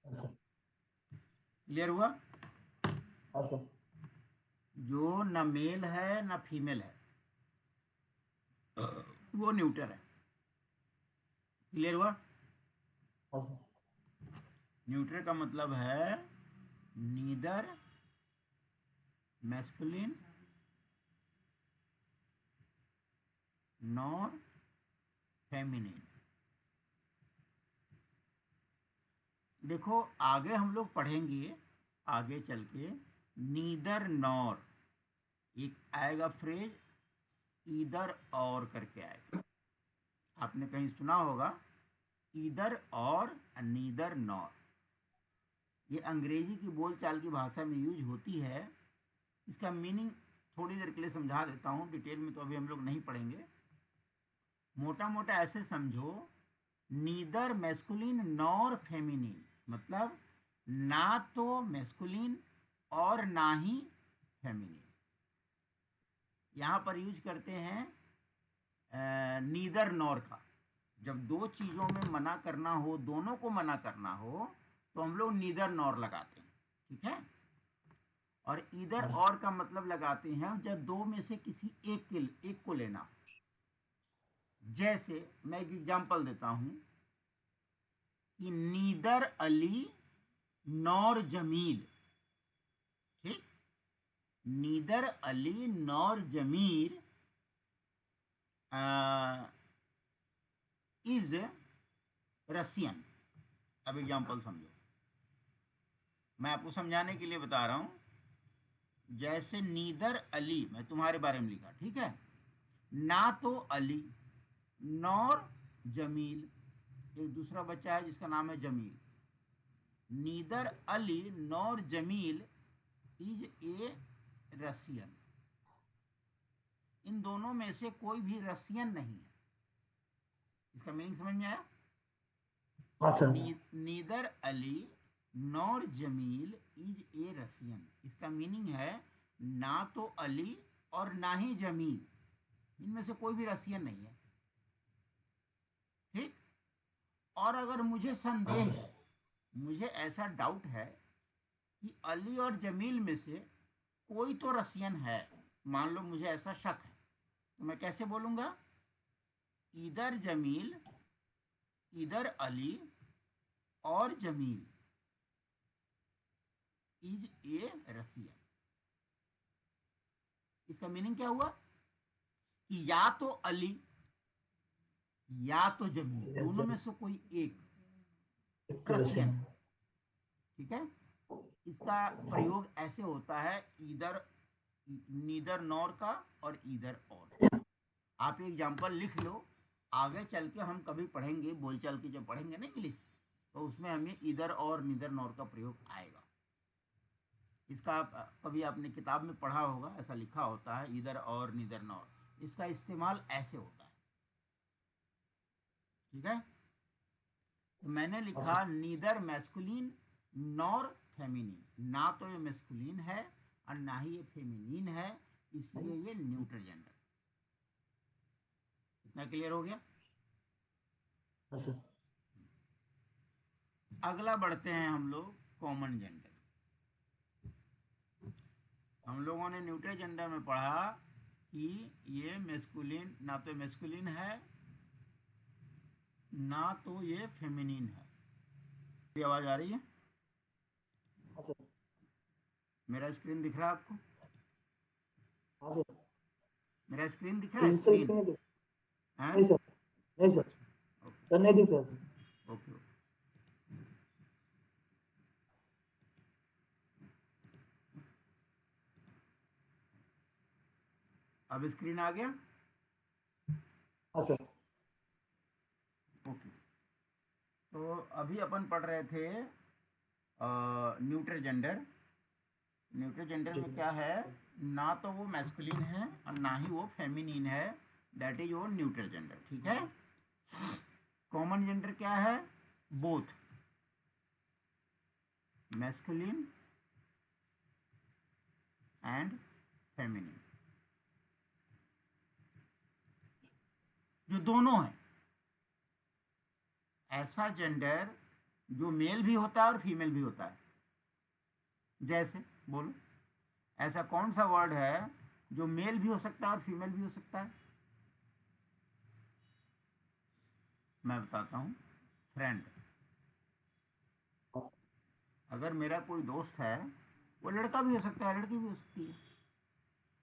B: हाँ सर।
A: क्लियर हुआ?
B: हाँ सर।
A: जो न मेल है न फीमेल है, वो न्यूट्रल है। क्लियर हुआ?
B: हाँ सर।
A: न्यूट्रल का मतलब है नीदर मैस्कुलिन नॉर फेमिनिन। देखो आगे हम लोग पढ़ेंगे, आगे चल के नीदर नॉर, एक आएगा फ्रेज ईदर और करके आएगा, आपने कहीं सुना होगा ईदर और नीदर नॉर। ये अंग्रेजी की बोलचाल की भाषा में यूज होती है। इसका मीनिंग थोड़ी देर के लिए समझा देता हूँ, डिटेल में तो अभी हम लोग नहीं पढ़ेंगे। मोटा मोटा ऐसे समझो, नीदर मैस्कुलिन नॉर फेमिनिन, मतलब ना तो मैस्कुलिन और ना ही फेमिनिन। यहाँ पर यूज करते हैं नीदर नॉर का। जब दो चीज़ों में मना करना हो, दोनों को मना करना हो, तो हम लोग नीदर नॉर लगाते हैं, ठीक है। और इधर और का मतलब लगाते हैं जब दो में से किसी एक को लेना। जैसे मैं एक एग्जांपल देता हूं कि नीदर अली नौर जमील, ठीक, neither Ali nor Jamil is Russian. अब एग्जांपल समझो, मैं आपको समझाने के लिए बता रहा हूं। जैसे नीदर अली, मैं तुम्हारे बारे में लिखा, ठीक है, ना तो अली नौर जमील, एक दूसरा बच्चा है जिसका नाम है Jamil. Neither Ali nor Jamil is a Russian, इन दोनों में से कोई भी रसियन नहीं है। इसका मीनिंग समझ में आया?
B: हाँ sir.
A: Neither Ali nor Jamil is a Russian, इसका मीनिंग है ना तो अली और ना ही जमील, इनमें से कोई भी रसियन नहीं है, ठीक। और अगर मुझे संदेह है, मुझे ऐसा डाउट है कि अली और जमील में से कोई तो रसियन है, मान लो मुझे ऐसा शक है, तो मैं कैसे बोलूंगा? इधर जमील, इधर अली और जमील इज ए रसियन। इसका मीनिंग क्या हुआ कि या तो अली या तो जमील, दोनों में से कोई एक रसियन है, ठीक है। इसका प्रयोग ऐसे होता है इधर नीदर नॉर का और इधर और। आप एग्जाम्पल लिख लो, आगे चल के हम कभी पढ़ेंगे, बोलचाल की जब पढ़ेंगे ना इंग्लिश, तो उसमें हमें इधर और नीदर नॉर का प्रयोग आएगा। इसका कभी आपने किताब में पढ़ा होगा, ऐसा लिखा होता है इधर और नीदर नॉर, इसका इस्तेमाल ऐसे होता है, ठीक है। तो मैंने लिखा नीदर मैस्कुलिन नॉर फेमिनिन, ना तो ये मैस्कुलिन है और ना ही ये फेमिनिन है, इसलिए ये न्यूट्रल जेंडर। इतना क्लियर हो गया? अगला बढ़ते हैं हम लोग कॉमन जेंडर। हम लोगों ने न्यूट्रल जेंडर में पढ़ा कि ये मैस्कुलिन, ना तो मैस्कुलिन है ना तो ये फेमिनिन है। ये आवाज आ रही है?
B: हाँ सर।
A: मेरा स्क्रीन दिख रहा है आपको?
B: हाँ सर।
A: मेरा स्क्रीन दिख रहा है?
B: सर
A: स्क्रीन
B: नहीं दिख,
A: है?
B: नहीं सर, नहीं सर, सर नहीं दिख रहा सर।
A: ओके। अब स्क्रीन आ गया?
B: हाँ सर।
A: ओके। तो अभी अपन पढ़ रहे थे न्यूट्रल जेंडर। न्यूट्रल जेंडर में क्या है, ना तो वो मैस्कुलिन है और ना ही वो फेमिनिन है, दैट इज वो न्यूट्रल जेंडर, ठीक है। कॉमन जेंडर क्या है? बोथ मैस्कुलिन एंड फेमिनिन, जो दोनों है। ऐसा जेंडर जो मेल भी होता है और फीमेल भी होता है। जैसे बोलो, ऐसा कौन सा वर्ड है जो मेल भी हो सकता है और फीमेल भी हो सकता है? मैं बताता हूं, फ्रेंड। अगर मेरा कोई दोस्त है, वो लड़का भी हो सकता है, लड़की भी हो सकती है,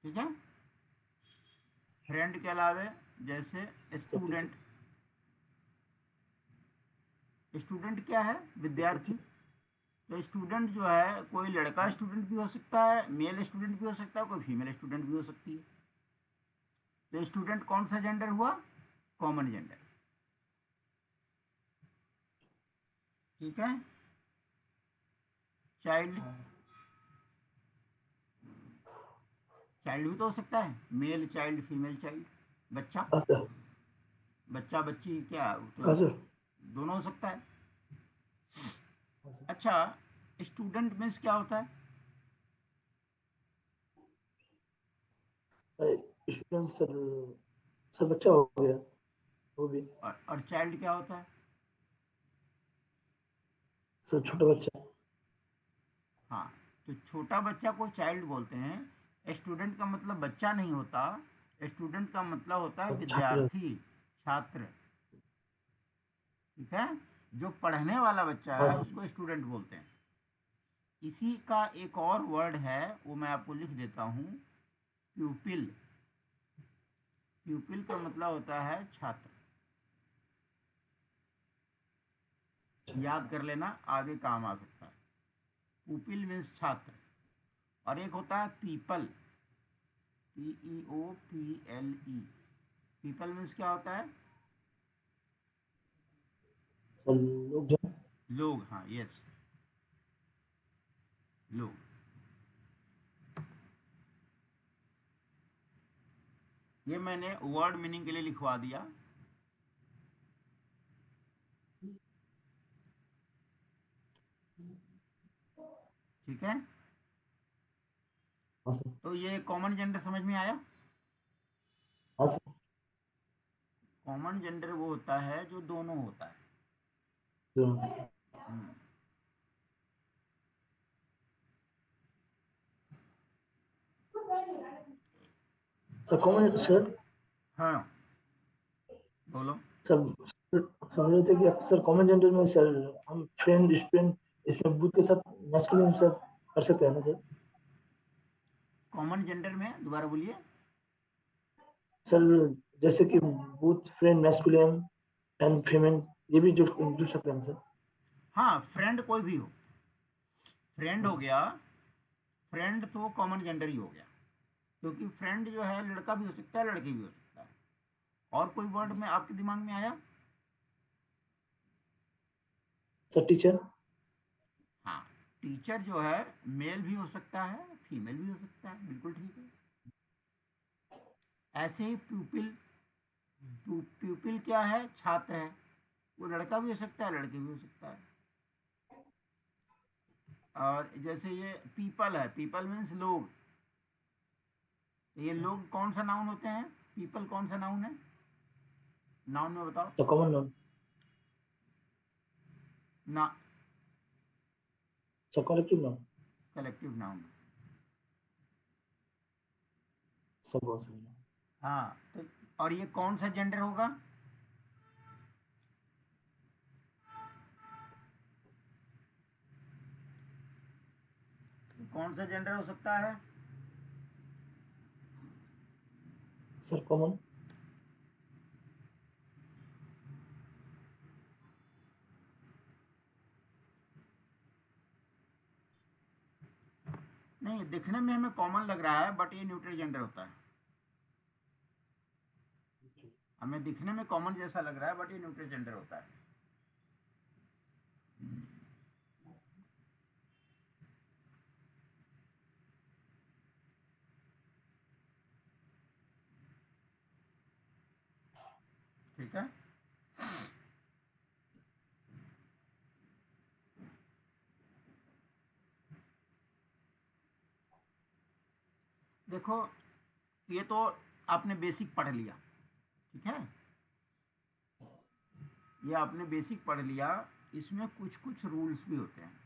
A: ठीक है। फ्रेंड के अलावे जैसे स्टूडेंट, स्टूडेंट क्या है? विद्यार्थी। तो स्टूडेंट जो है, कोई लड़का स्टूडेंट भी हो सकता है, मेल स्टूडेंट भी हो सकता है, कोई फीमेल स्टूडेंट भी हो सकती है। तो स्टूडेंट कौन सा जेंडर हुआ? Common gender. ठीक है। चाइल्ड, चाइल्ड भी तो हो सकता है, मेल चाइल्ड, फीमेल चाइल्ड। बच्चा,
B: हाँ सर।
A: बच्चा बच्ची, क्या तो
B: हाँ सर।
A: दोनों हो सकता है।
B: हाँ सर।
A: अच्छा, स्टूडेंट मीन्स क्या होता है?
B: स्टूडेंट सर, सर बच्चा हो गया वो भी।
A: और चाइल्ड क्या होता है?
B: सर छोटा बच्चा।
A: हाँ, तो छोटा बच्चा को चाइल्ड बोलते हैं। स्टूडेंट का मतलब बच्चा नहीं होता, स्टूडेंट का मतलब होता है
B: और छात्र।
A: विद्यार्थी, छात्र। ठीक है। जो पढ़ने वाला बच्चा
B: हाँ
A: है
B: सर।
A: उसको स्टूडेंट बोलते हैं। इसी का एक और वर्ड है, वो मैं आपको लिख देता हूँ, प्यूपिल। प्यूपिल का मतलब होता है छात्र। याद कर लेना, आगे काम आ सकता है। प्यूपिल मीन्स छात्र। और एक होता है पीपल, PEOPLE। पीपल मीन्स क्या होता है?
B: सर लोग जो।
A: लोग, हाँ, यस, लोग। ये मैंने वर्ड मीनिंग के लिए लिखवा दिया। ठीक है।
B: हाँ सर।
A: तो ये कॉमन जेंडर समझ में आया?
B: हाँ सर।
A: कॉमन जेंडर वो होता है जो दोनों होता है।
B: जो-
A: हम्म,
B: सर कॉमन सर।
A: हाँ, बोलो।
B: सर समझ रहे थे कि अक्सर कॉमन जेंडर में सर हम फ्रेंड स्टूडेंट इसमें बुद्ध के साथ मैस्कुलिन सर कर सकते हैं ना सर?
A: कॉमन जेंडर में दोबारा बोलिए।
B: सर जैसे कि booth friend masculine and female, ये भी जुड़ जुड़ सकते हैं सर?
A: हाँ, फ्रेंड कोई भी हो, फ्रेंड
B: हाँ
A: हो
B: सर।
A: गया, फ्रेंड तो कॉमन जेंडर ही हो गया। क्योंकि फ्रेंड जो है लड़का भी हो सकता है, लड़की भी हो सकता है। और कोई वर्ड में आपके दिमाग में आया?
B: Sir teacher.
A: हाँ, टीचर जो है मेल भी हो सकता है, फीमेल भी हो सकता है, बिल्कुल ठीक है। ऐसे ही प्यूपिल, प्यूपिल क्या है? छात्र है। वो लड़का भी हो सकता है, लड़की भी हो सकता है। और जैसे ये पीपल है, पीपल मीन्स लोग। तो ये लोग कौन सा नाउन होते हैं? पीपल कौन सा नाउन है? नाउन में बताओ
B: सर कॉमन नाउन।
A: ना।
B: Sir collective noun.
A: Collective noun.
B: सब बहुत सही है।
A: हाँ, तो और ये कौन सा जेंडर होगा? कौन सा जेंडर हो सकता है?
B: Sir common.
A: नहीं, दिखने में हमें कॉमन लग रहा है, बट ये न्यूट्रल जेंडर होता है। हमें दिखने में कॉमन जैसा लग रहा है, बट ये न्यूट्रल जेंडर होता है। ठीक है। देखो, ये तो आपने बेसिक पढ़ लिया। ठीक है, ये आपने बेसिक पढ़ लिया। इसमें कुछ कुछ रूल्स भी होते हैं।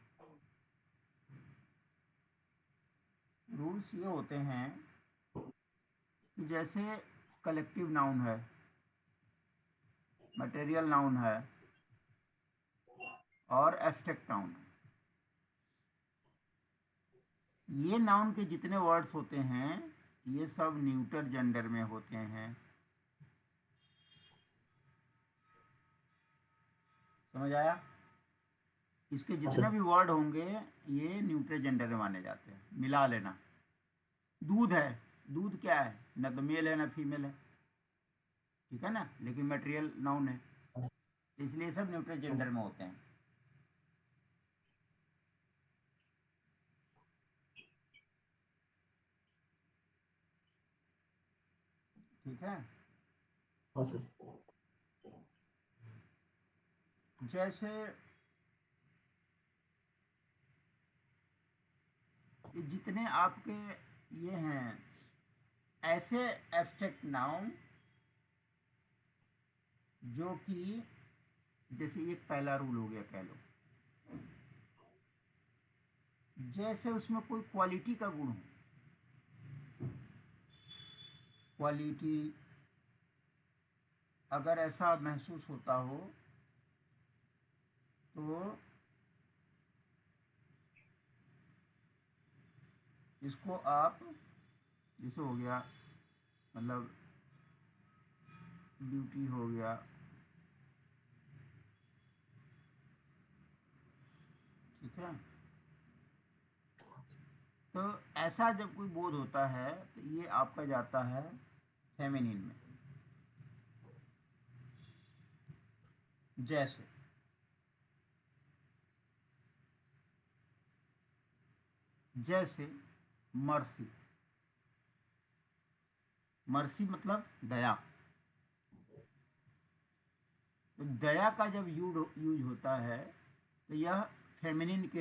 A: रूल्स ये होते हैं कि जैसे कलेक्टिव नाउन है, मटेरियल नाउन है, और एब्स्ट्रैक्ट नाउन है। ये नाउन के जितने वर्ड्स होते हैं, ये सब न्यूटर जेंडर में होते हैं। समझ आया? इसके
B: हाँ
A: जितने
B: सर।
A: भी वर्ड होंगे ये न्यूट्रल जेंडर में माने जाते हैं, मिला लेना। दूध है, दूध क्या है, ना तो मेल है ना फीमेल है, ठीक है ना, लेकिन मटेरियल नाउन है,
B: हाँ
A: तो इसलिए सब न्यूट्रल
B: हाँ
A: जेंडर
B: सर।
A: में होते हैं। ठीक है।
B: हाँ सर।
A: जैसे ये जितने आपके ये हैं ऐसे एब्स्ट्रैक्ट नाउन जो कि जैसे एक पहला रूल हो गया कह लो, जैसे उसमें कोई क्वालिटी का गुण हो, क्वालिटी अगर ऐसा महसूस होता हो तो इसको आप, जैसे हो गया मतलब ब्यूटी हो गया, ठीक है, तो ऐसा जब कोई बोध होता है तो ये आपका जाता है फेमिनिन में। जैसे जैसे मर्सी, मर्सी मतलब दया, तो दया का जब यूज होता है तो यह फेमिनिन के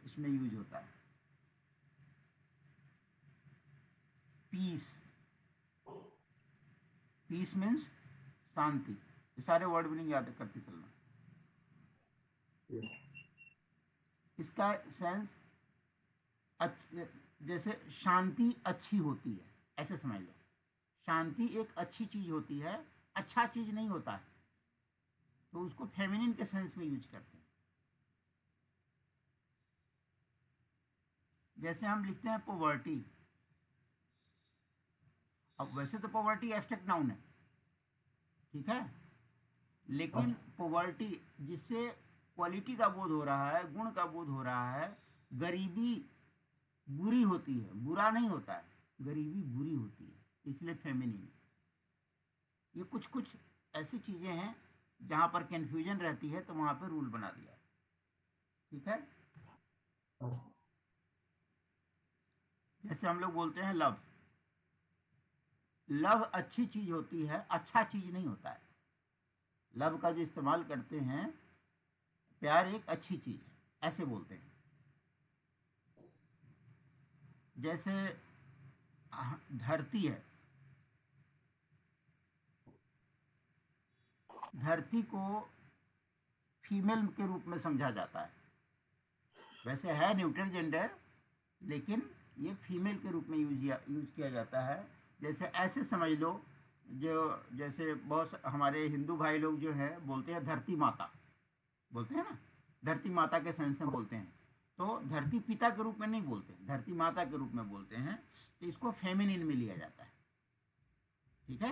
A: इसमें यूज होता है। पीस, पीस मीन्स शांति, ये सारे वर्ड मीनिंग याद करके चलना।
B: यस।
A: इसका सेंस जैसे शांति अच्छी होती है, ऐसे समझ लो, शांति एक अच्छी चीज होती है, अच्छा चीज नहीं होता है, तो उसको फेमिनिन के सेंस में यूज करते हैं। जैसे हम लिखते हैं पॉवर्टी, अब वैसे तो पॉवर्टी एब्स्ट्रैक्ट नाउन है, ठीक है,
B: हाँ
A: लेकिन
B: सर।
A: पॉवर्टी जिससे क्वालिटी का बोध हो रहा है, गुण का बोध हो रहा है, गरीबी बुरी होती है, बुरा नहीं होता है, गरीबी बुरी होती है, इसलिए फेमिनिन। ये कुछ कुछ ऐसी चीजें हैं जहां पर कंफ्यूजन रहती है तो वहां पर रूल बना दिया, ठीक है।
B: हाँ सर।
A: जैसे हम लोग बोलते हैं लव, लव अच्छी चीज होती है, अच्छा चीज नहीं होता है। लव का जो इस्तेमाल करते हैं, प्यार एक अच्छी चीज है, ऐसे बोलते हैं। जैसे धरती है, धरती को फीमेल के रूप में समझा जाता है, वैसे है न्यूट्रल जेंडर, लेकिन ये फीमेल के रूप में यूज किया जाता है। जैसे ऐसे समझ लो, जो जैसे बहुत हमारे हिंदू भाई लोग जो है बोलते हैं धरती माता, बोलते हैं ना, धरती माता के सेंस में बोलते हैं, तो धरती पिता के रूप में नहीं बोलते, धरती माता के रूप में बोलते हैं, तो इसको फेमिनिन में लिया जाता है, ठीक है।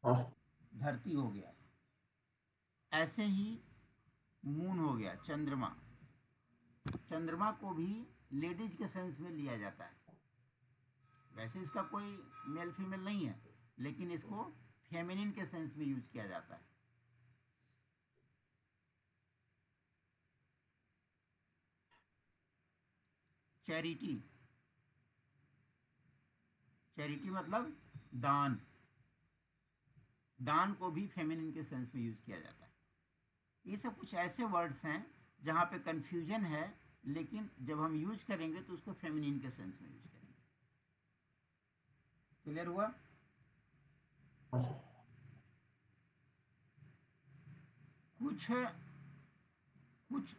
B: हाँ सर।
A: धरती हो गया, ऐसे ही मून हो गया, चंद्रमा, चंद्रमा को भी लेडीज के सेंस में लिया जाता है, वैसे इसका कोई मेल फीमेल नहीं है, लेकिन इसको फेमिनिन के सेंस में यूज किया जाता है। चैरिटी, चैरिटी मतलब दान, दान को भी फेमिनिन के सेंस में यूज किया जाता है। ये सब कुछ ऐसे वर्ड्स हैं जहाँ पे कंफ्यूजन है, लेकिन जब हम यूज करेंगे तो उसको फेमिनिन के सेंस में यूज करेंगे। क्लियर हुआ?
B: हाँ सर।
A: कुछ कुछ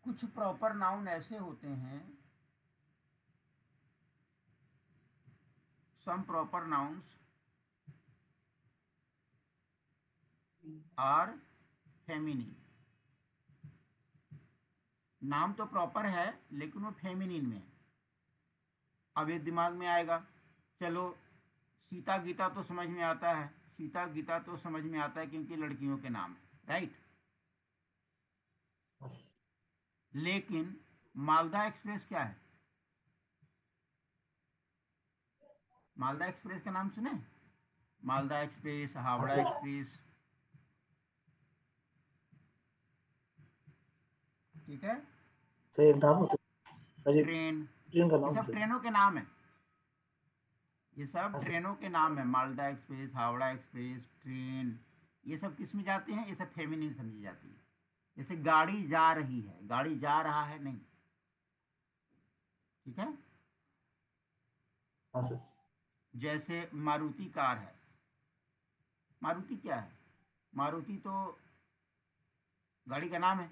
A: कुछ प्रॉपर नाउन ऐसे होते हैं, सम प्रॉपर नाउन्स आर फेमिनिन, नाम तो प्रॉपर है लेकिन वो फेमिनिन में है। अब ये दिमाग में आएगा, चलो सीता गीता तो समझ में आता है, सीता गीता तो समझ में आता है क्योंकि लड़कियों के नाम है, राइट। लेकिन मालदा एक्सप्रेस क्या है? मालदा एक्सप्रेस का नाम सुने? मालदा एक्सप्रेस,
B: हाँ
A: हावड़ा
B: सर,
A: एक्सप्रेस, ठीक है,
B: सर एक नाम होता है सर, एक
A: ट्रेन,
B: ट्रेन का
A: ये
B: नाम
A: सब
B: होता है।
A: ट्रेनों के नाम है। ये सब
B: हाँ सर,
A: ट्रेनों के नाम है। Malda express, Howrah express, train, ये सब किस में जाती हैं? ये सब फेमिनिन समझी जाती है। जैसे गाड़ी जा रही है, गाड़ी जा रहा है नहीं, ठीक है।
B: हाँ सर,
A: जैसे मारुति कार है, मारुति क्या है? मारुति तो गाड़ी का नाम है,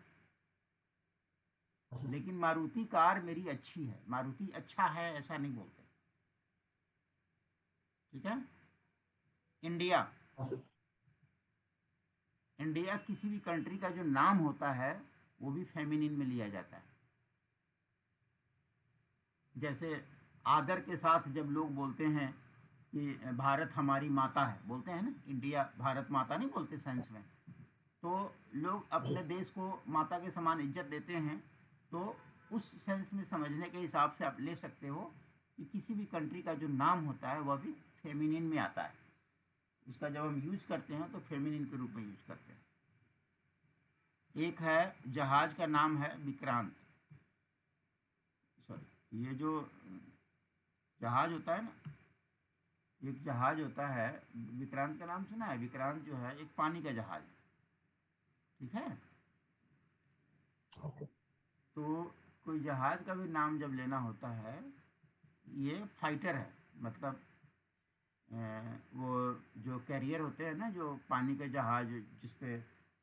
B: हाँ सर,
A: लेकिन मारुति कार मेरी अच्छी है, मारुति अच्छा है ऐसा नहीं बोलते, ठीक है। इंडिया,
B: हाँ सर,
A: इंडिया किसी भी कंट्री का जो नाम होता है वो भी फेमिनिन में लिया जाता है। जैसे आदर के साथ जब लोग बोलते हैं कि भारत हमारी माता है, बोलते हैं ना, इंडिया भारत माता नहीं बोलते सेंस में, तो लोग
B: हाँ
A: अपने
B: सर,
A: देश को माता के समान इज्जत देते हैं। तो उस सेंस में समझने के हिसाब से आप ले सकते हो कि किसी भी कंट्री का जो नाम होता है वह भी फेमिनिन में आता है। उसका जब हम यूज करते हैं तो फेमिनिन के रूप में यूज करते हैं। एक है जहाज का नाम है विक्रांत, सॉरी, ये जो जहाज होता है ना, एक जहाज होता है, विक्रांत का नाम सुना है? विक्रांत जो है एक पानी का जहाज है, ठीक है।
B: हाँ सर,
A: तो कोई जहाज का भी नाम जब लेना होता है, ये फाइटर है, मतलब वो जो कैरियर होते हैं ना, जो पानी का जहाज जिसपे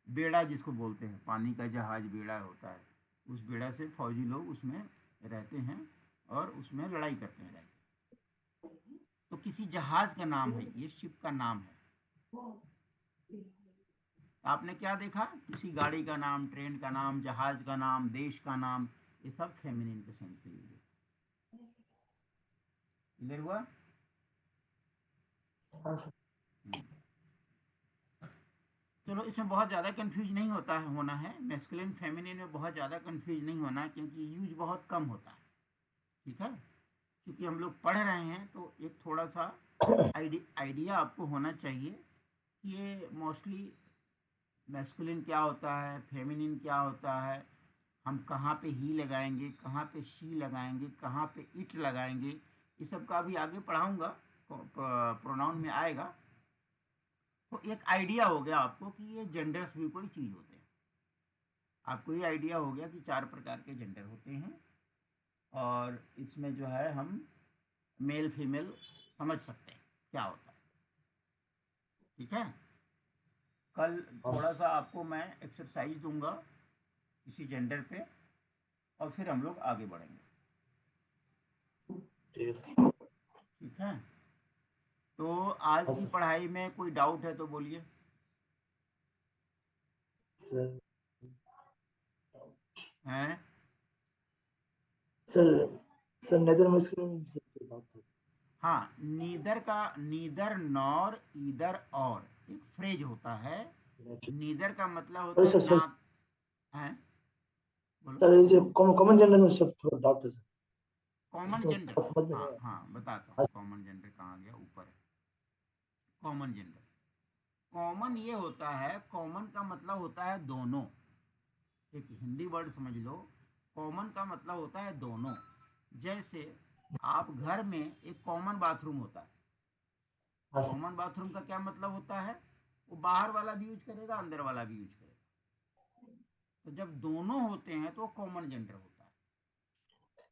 A: बेड़ा जिसको बोलते हैं, पानी का जहाज बेड़ा होता है, उस बेड़ा से फौजी लोग उसमें रहते हैं और उसमें लड़ाई करते हैं रहते। तो किसी जहाज का नाम है, ये शिप का नाम है। आपने क्या देखा? किसी गाड़ी का नाम, ट्रेन का नाम, जहाज का नाम, देश का नाम, ये सब फेमिनिन के सेंस में यूज होता है। क्लियर हुआ?
B: हाँ सर,
A: हम्म। चलो, इसमें बहुत ज़्यादा कंफ्यूज नहीं होता है, होना है मैस्कुलिन फेमिनिन में बहुत ज़्यादा कंफ्यूज नहीं होना, क्योंकि यूज बहुत कम होता है, ठीक है। क्योंकि हम लोग पढ़ रहे हैं तो एक थोड़ा सा आइडिया आपको होना चाहिए कि ये मोस्टली मैस्कुलिन क्या होता है, फेमिनिन क्या होता है, हम कहाँ पे ही लगाएंगे, कहाँ पे शी लगाएंगे, कहाँ पे इट लगाएंगे, ये सब का भी आगे पढ़ाऊंगा, प्रोनाउन में आएगा। तो एक आइडिया हो गया आपको कि ये जेंडर्स भी कोई चीज़ होते हैं। आपको ये आइडिया हो गया कि 4 प्रकार के जेंडर होते हैं, और इसमें जो है हम मेल फीमेल समझ सकते हैं क्या होता है, ठीक है। कल
B: हाँ सर,
A: थोड़ा सा आपको मैं एक्सरसाइज दूंगा किसी जेंडर पे, और फिर हम लोग आगे बढ़ेंगे,
B: ठीक है सर।
A: ठीक है। तो आज
B: हाँ
A: की
B: सर,
A: पढ़ाई में कोई डाउट है तो बोलिए।
B: सर,
A: हैं?
B: सर, सर नेदर मस्कुलिन से कोई बात है।
A: हाँ, नीदर का नीदर नॉर ईदर और एक फ्रेज होता है। नीदर का मतलब होता
B: सॉरी
A: है
B: सर,
A: ना,
B: सर,
A: है, बोलो।
B: सर ये जो कॉमन जेंडर में सब थोड़ा डाउट है सर,
A: कॉमन
B: उसमें
A: जेंडर,
B: थोड़ा समझ में नहीं
A: हाँ
B: आया।
A: हाँ, बताता हूँ
B: हाँ
A: कॉमन जेंडर कहाँ गया, ऊपर है कॉमन जेंडर। कॉमन ये होता है, कॉमन का मतलब होता है दोनों। एक हिंदी वर्ड समझ लो, कॉमन का मतलब होता है दोनों। जैसे आप घर में एक कॉमन बाथरूम होता है,
B: हाँ सर,
A: कॉमन बाथरूम का क्या मतलब होता है? वो बाहर वाला भी यूज करेगा, अंदर वाला भी यूज करेगा। तो जब दोनों होते हैं तो कॉमन जेंडर होता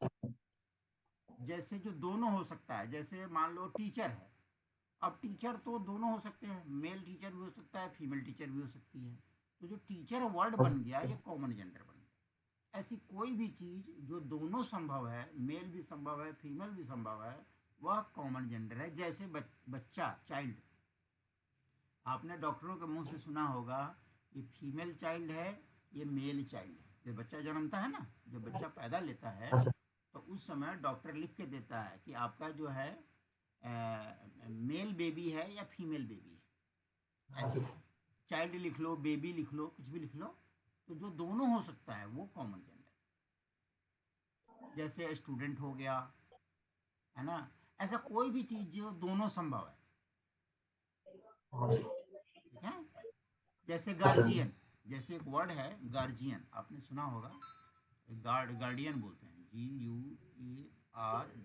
A: है। जैसे जो दोनों हो सकता है, जैसे मान लो टीचर है, अब टीचर तो दोनों हो सकते हैं, मेल टीचर भी हो सकता है, फीमेल टीचर भी हो सकती है। तो जो टीचर वर्ड
B: हाँ
A: बन गया
B: सर,
A: ये कॉमन जेंडर बन गया। ऐसी कोई भी चीज जो दोनों संभव है, मेल भी संभव है, फीमेल भी संभव है, वह कॉमन जेंडर है। जैसे बच्चा, चाइल्ड, आपने डॉक्टरों के मुंह से सुना होगा ये फीमेल चाइल्ड है, ये मेल चाइल्ड है। जब बच्चा जन्मता है ना, जब बच्चा पैदा लेता है,
B: हाँ सर,
A: तो उस समय डॉक्टर लिख के देता है कि आपका जो है मेल बेबी है या फीमेल बेबी है,
B: हाँ
A: ऐसे
B: सर,
A: चाइल्ड लिख लो, बेबी लिख लो, कुछ भी लिख लो। तो जो दोनों हो सकता है वो कॉमन जेंडर। जैसे स्टूडेंट हो गया, है ना, ऐसा कोई भी चीज जो दोनों संभव है।
B: हाँ सर।
A: ठीक है, जैसे
B: हाँ सर।
A: गार्जियन, जैसे एक वर्ड है गार्जियन, आपने सुना होगा, गार्डियन बोलते हैं, GUARDIAN।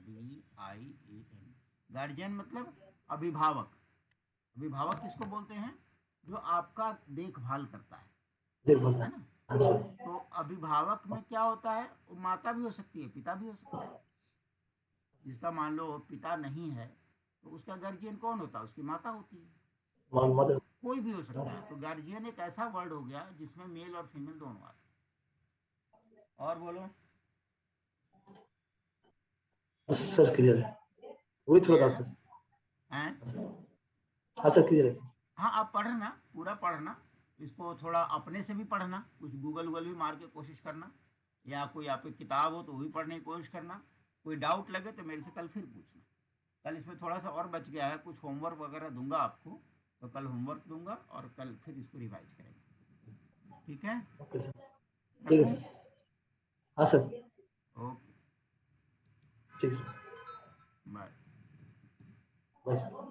A: गार्जियन मतलब अभिभावक। अभिभावक किसको बोलते हैं? जो आपका देखभाल करता
B: देखो
A: है
B: सर।
A: ना।
B: हाँ सर।
A: तो अभिभावक में क्या होता है, वो माता भी हो सकती है, पिता भी हो सकता है। जिसका मान लो पिता नहीं है, तो उसका गार्जियन कौन होता है? उसकी माता होती है।
B: मदर।
A: तो कोई भी हो सकता है। तो गार्जियन एक ऐसा वर्ड हो गया जिसमें मेल और फीमेल दोनों आते हैं। और बोलो।
B: सर क्लियर है, वही थोड़ा
A: क्लियर
B: डाउट
A: है?
B: था सर।
A: हैं?
B: हाँ सर क्लियर है।
A: हाँ, आप पढ़ना, पूरा पढ़ना, इसको थोड़ा अपने से भी पढ़ना, कुछ गूगल वूगल भी मार के कोशिश करना, या कोई आपकी किताब हो तो वो भी पढ़ने की कोशिश करना। कोई डाउट लगे तो मेरे से कल फिर पूछना। कल इसमें थोड़ा सा और बच गया है, कुछ होमवर्क वगैरह दूंगा आपको, तो कल होमवर्क दूंगा और कल फिर इसको रिवाइज करेंगे। ठीक है,
B: ओके सर। ठीक है
A: रखूँ?
B: सर। हाँ सर।
A: ओके,
B: ठीक है सर।
A: बाय।
B: Bye sir.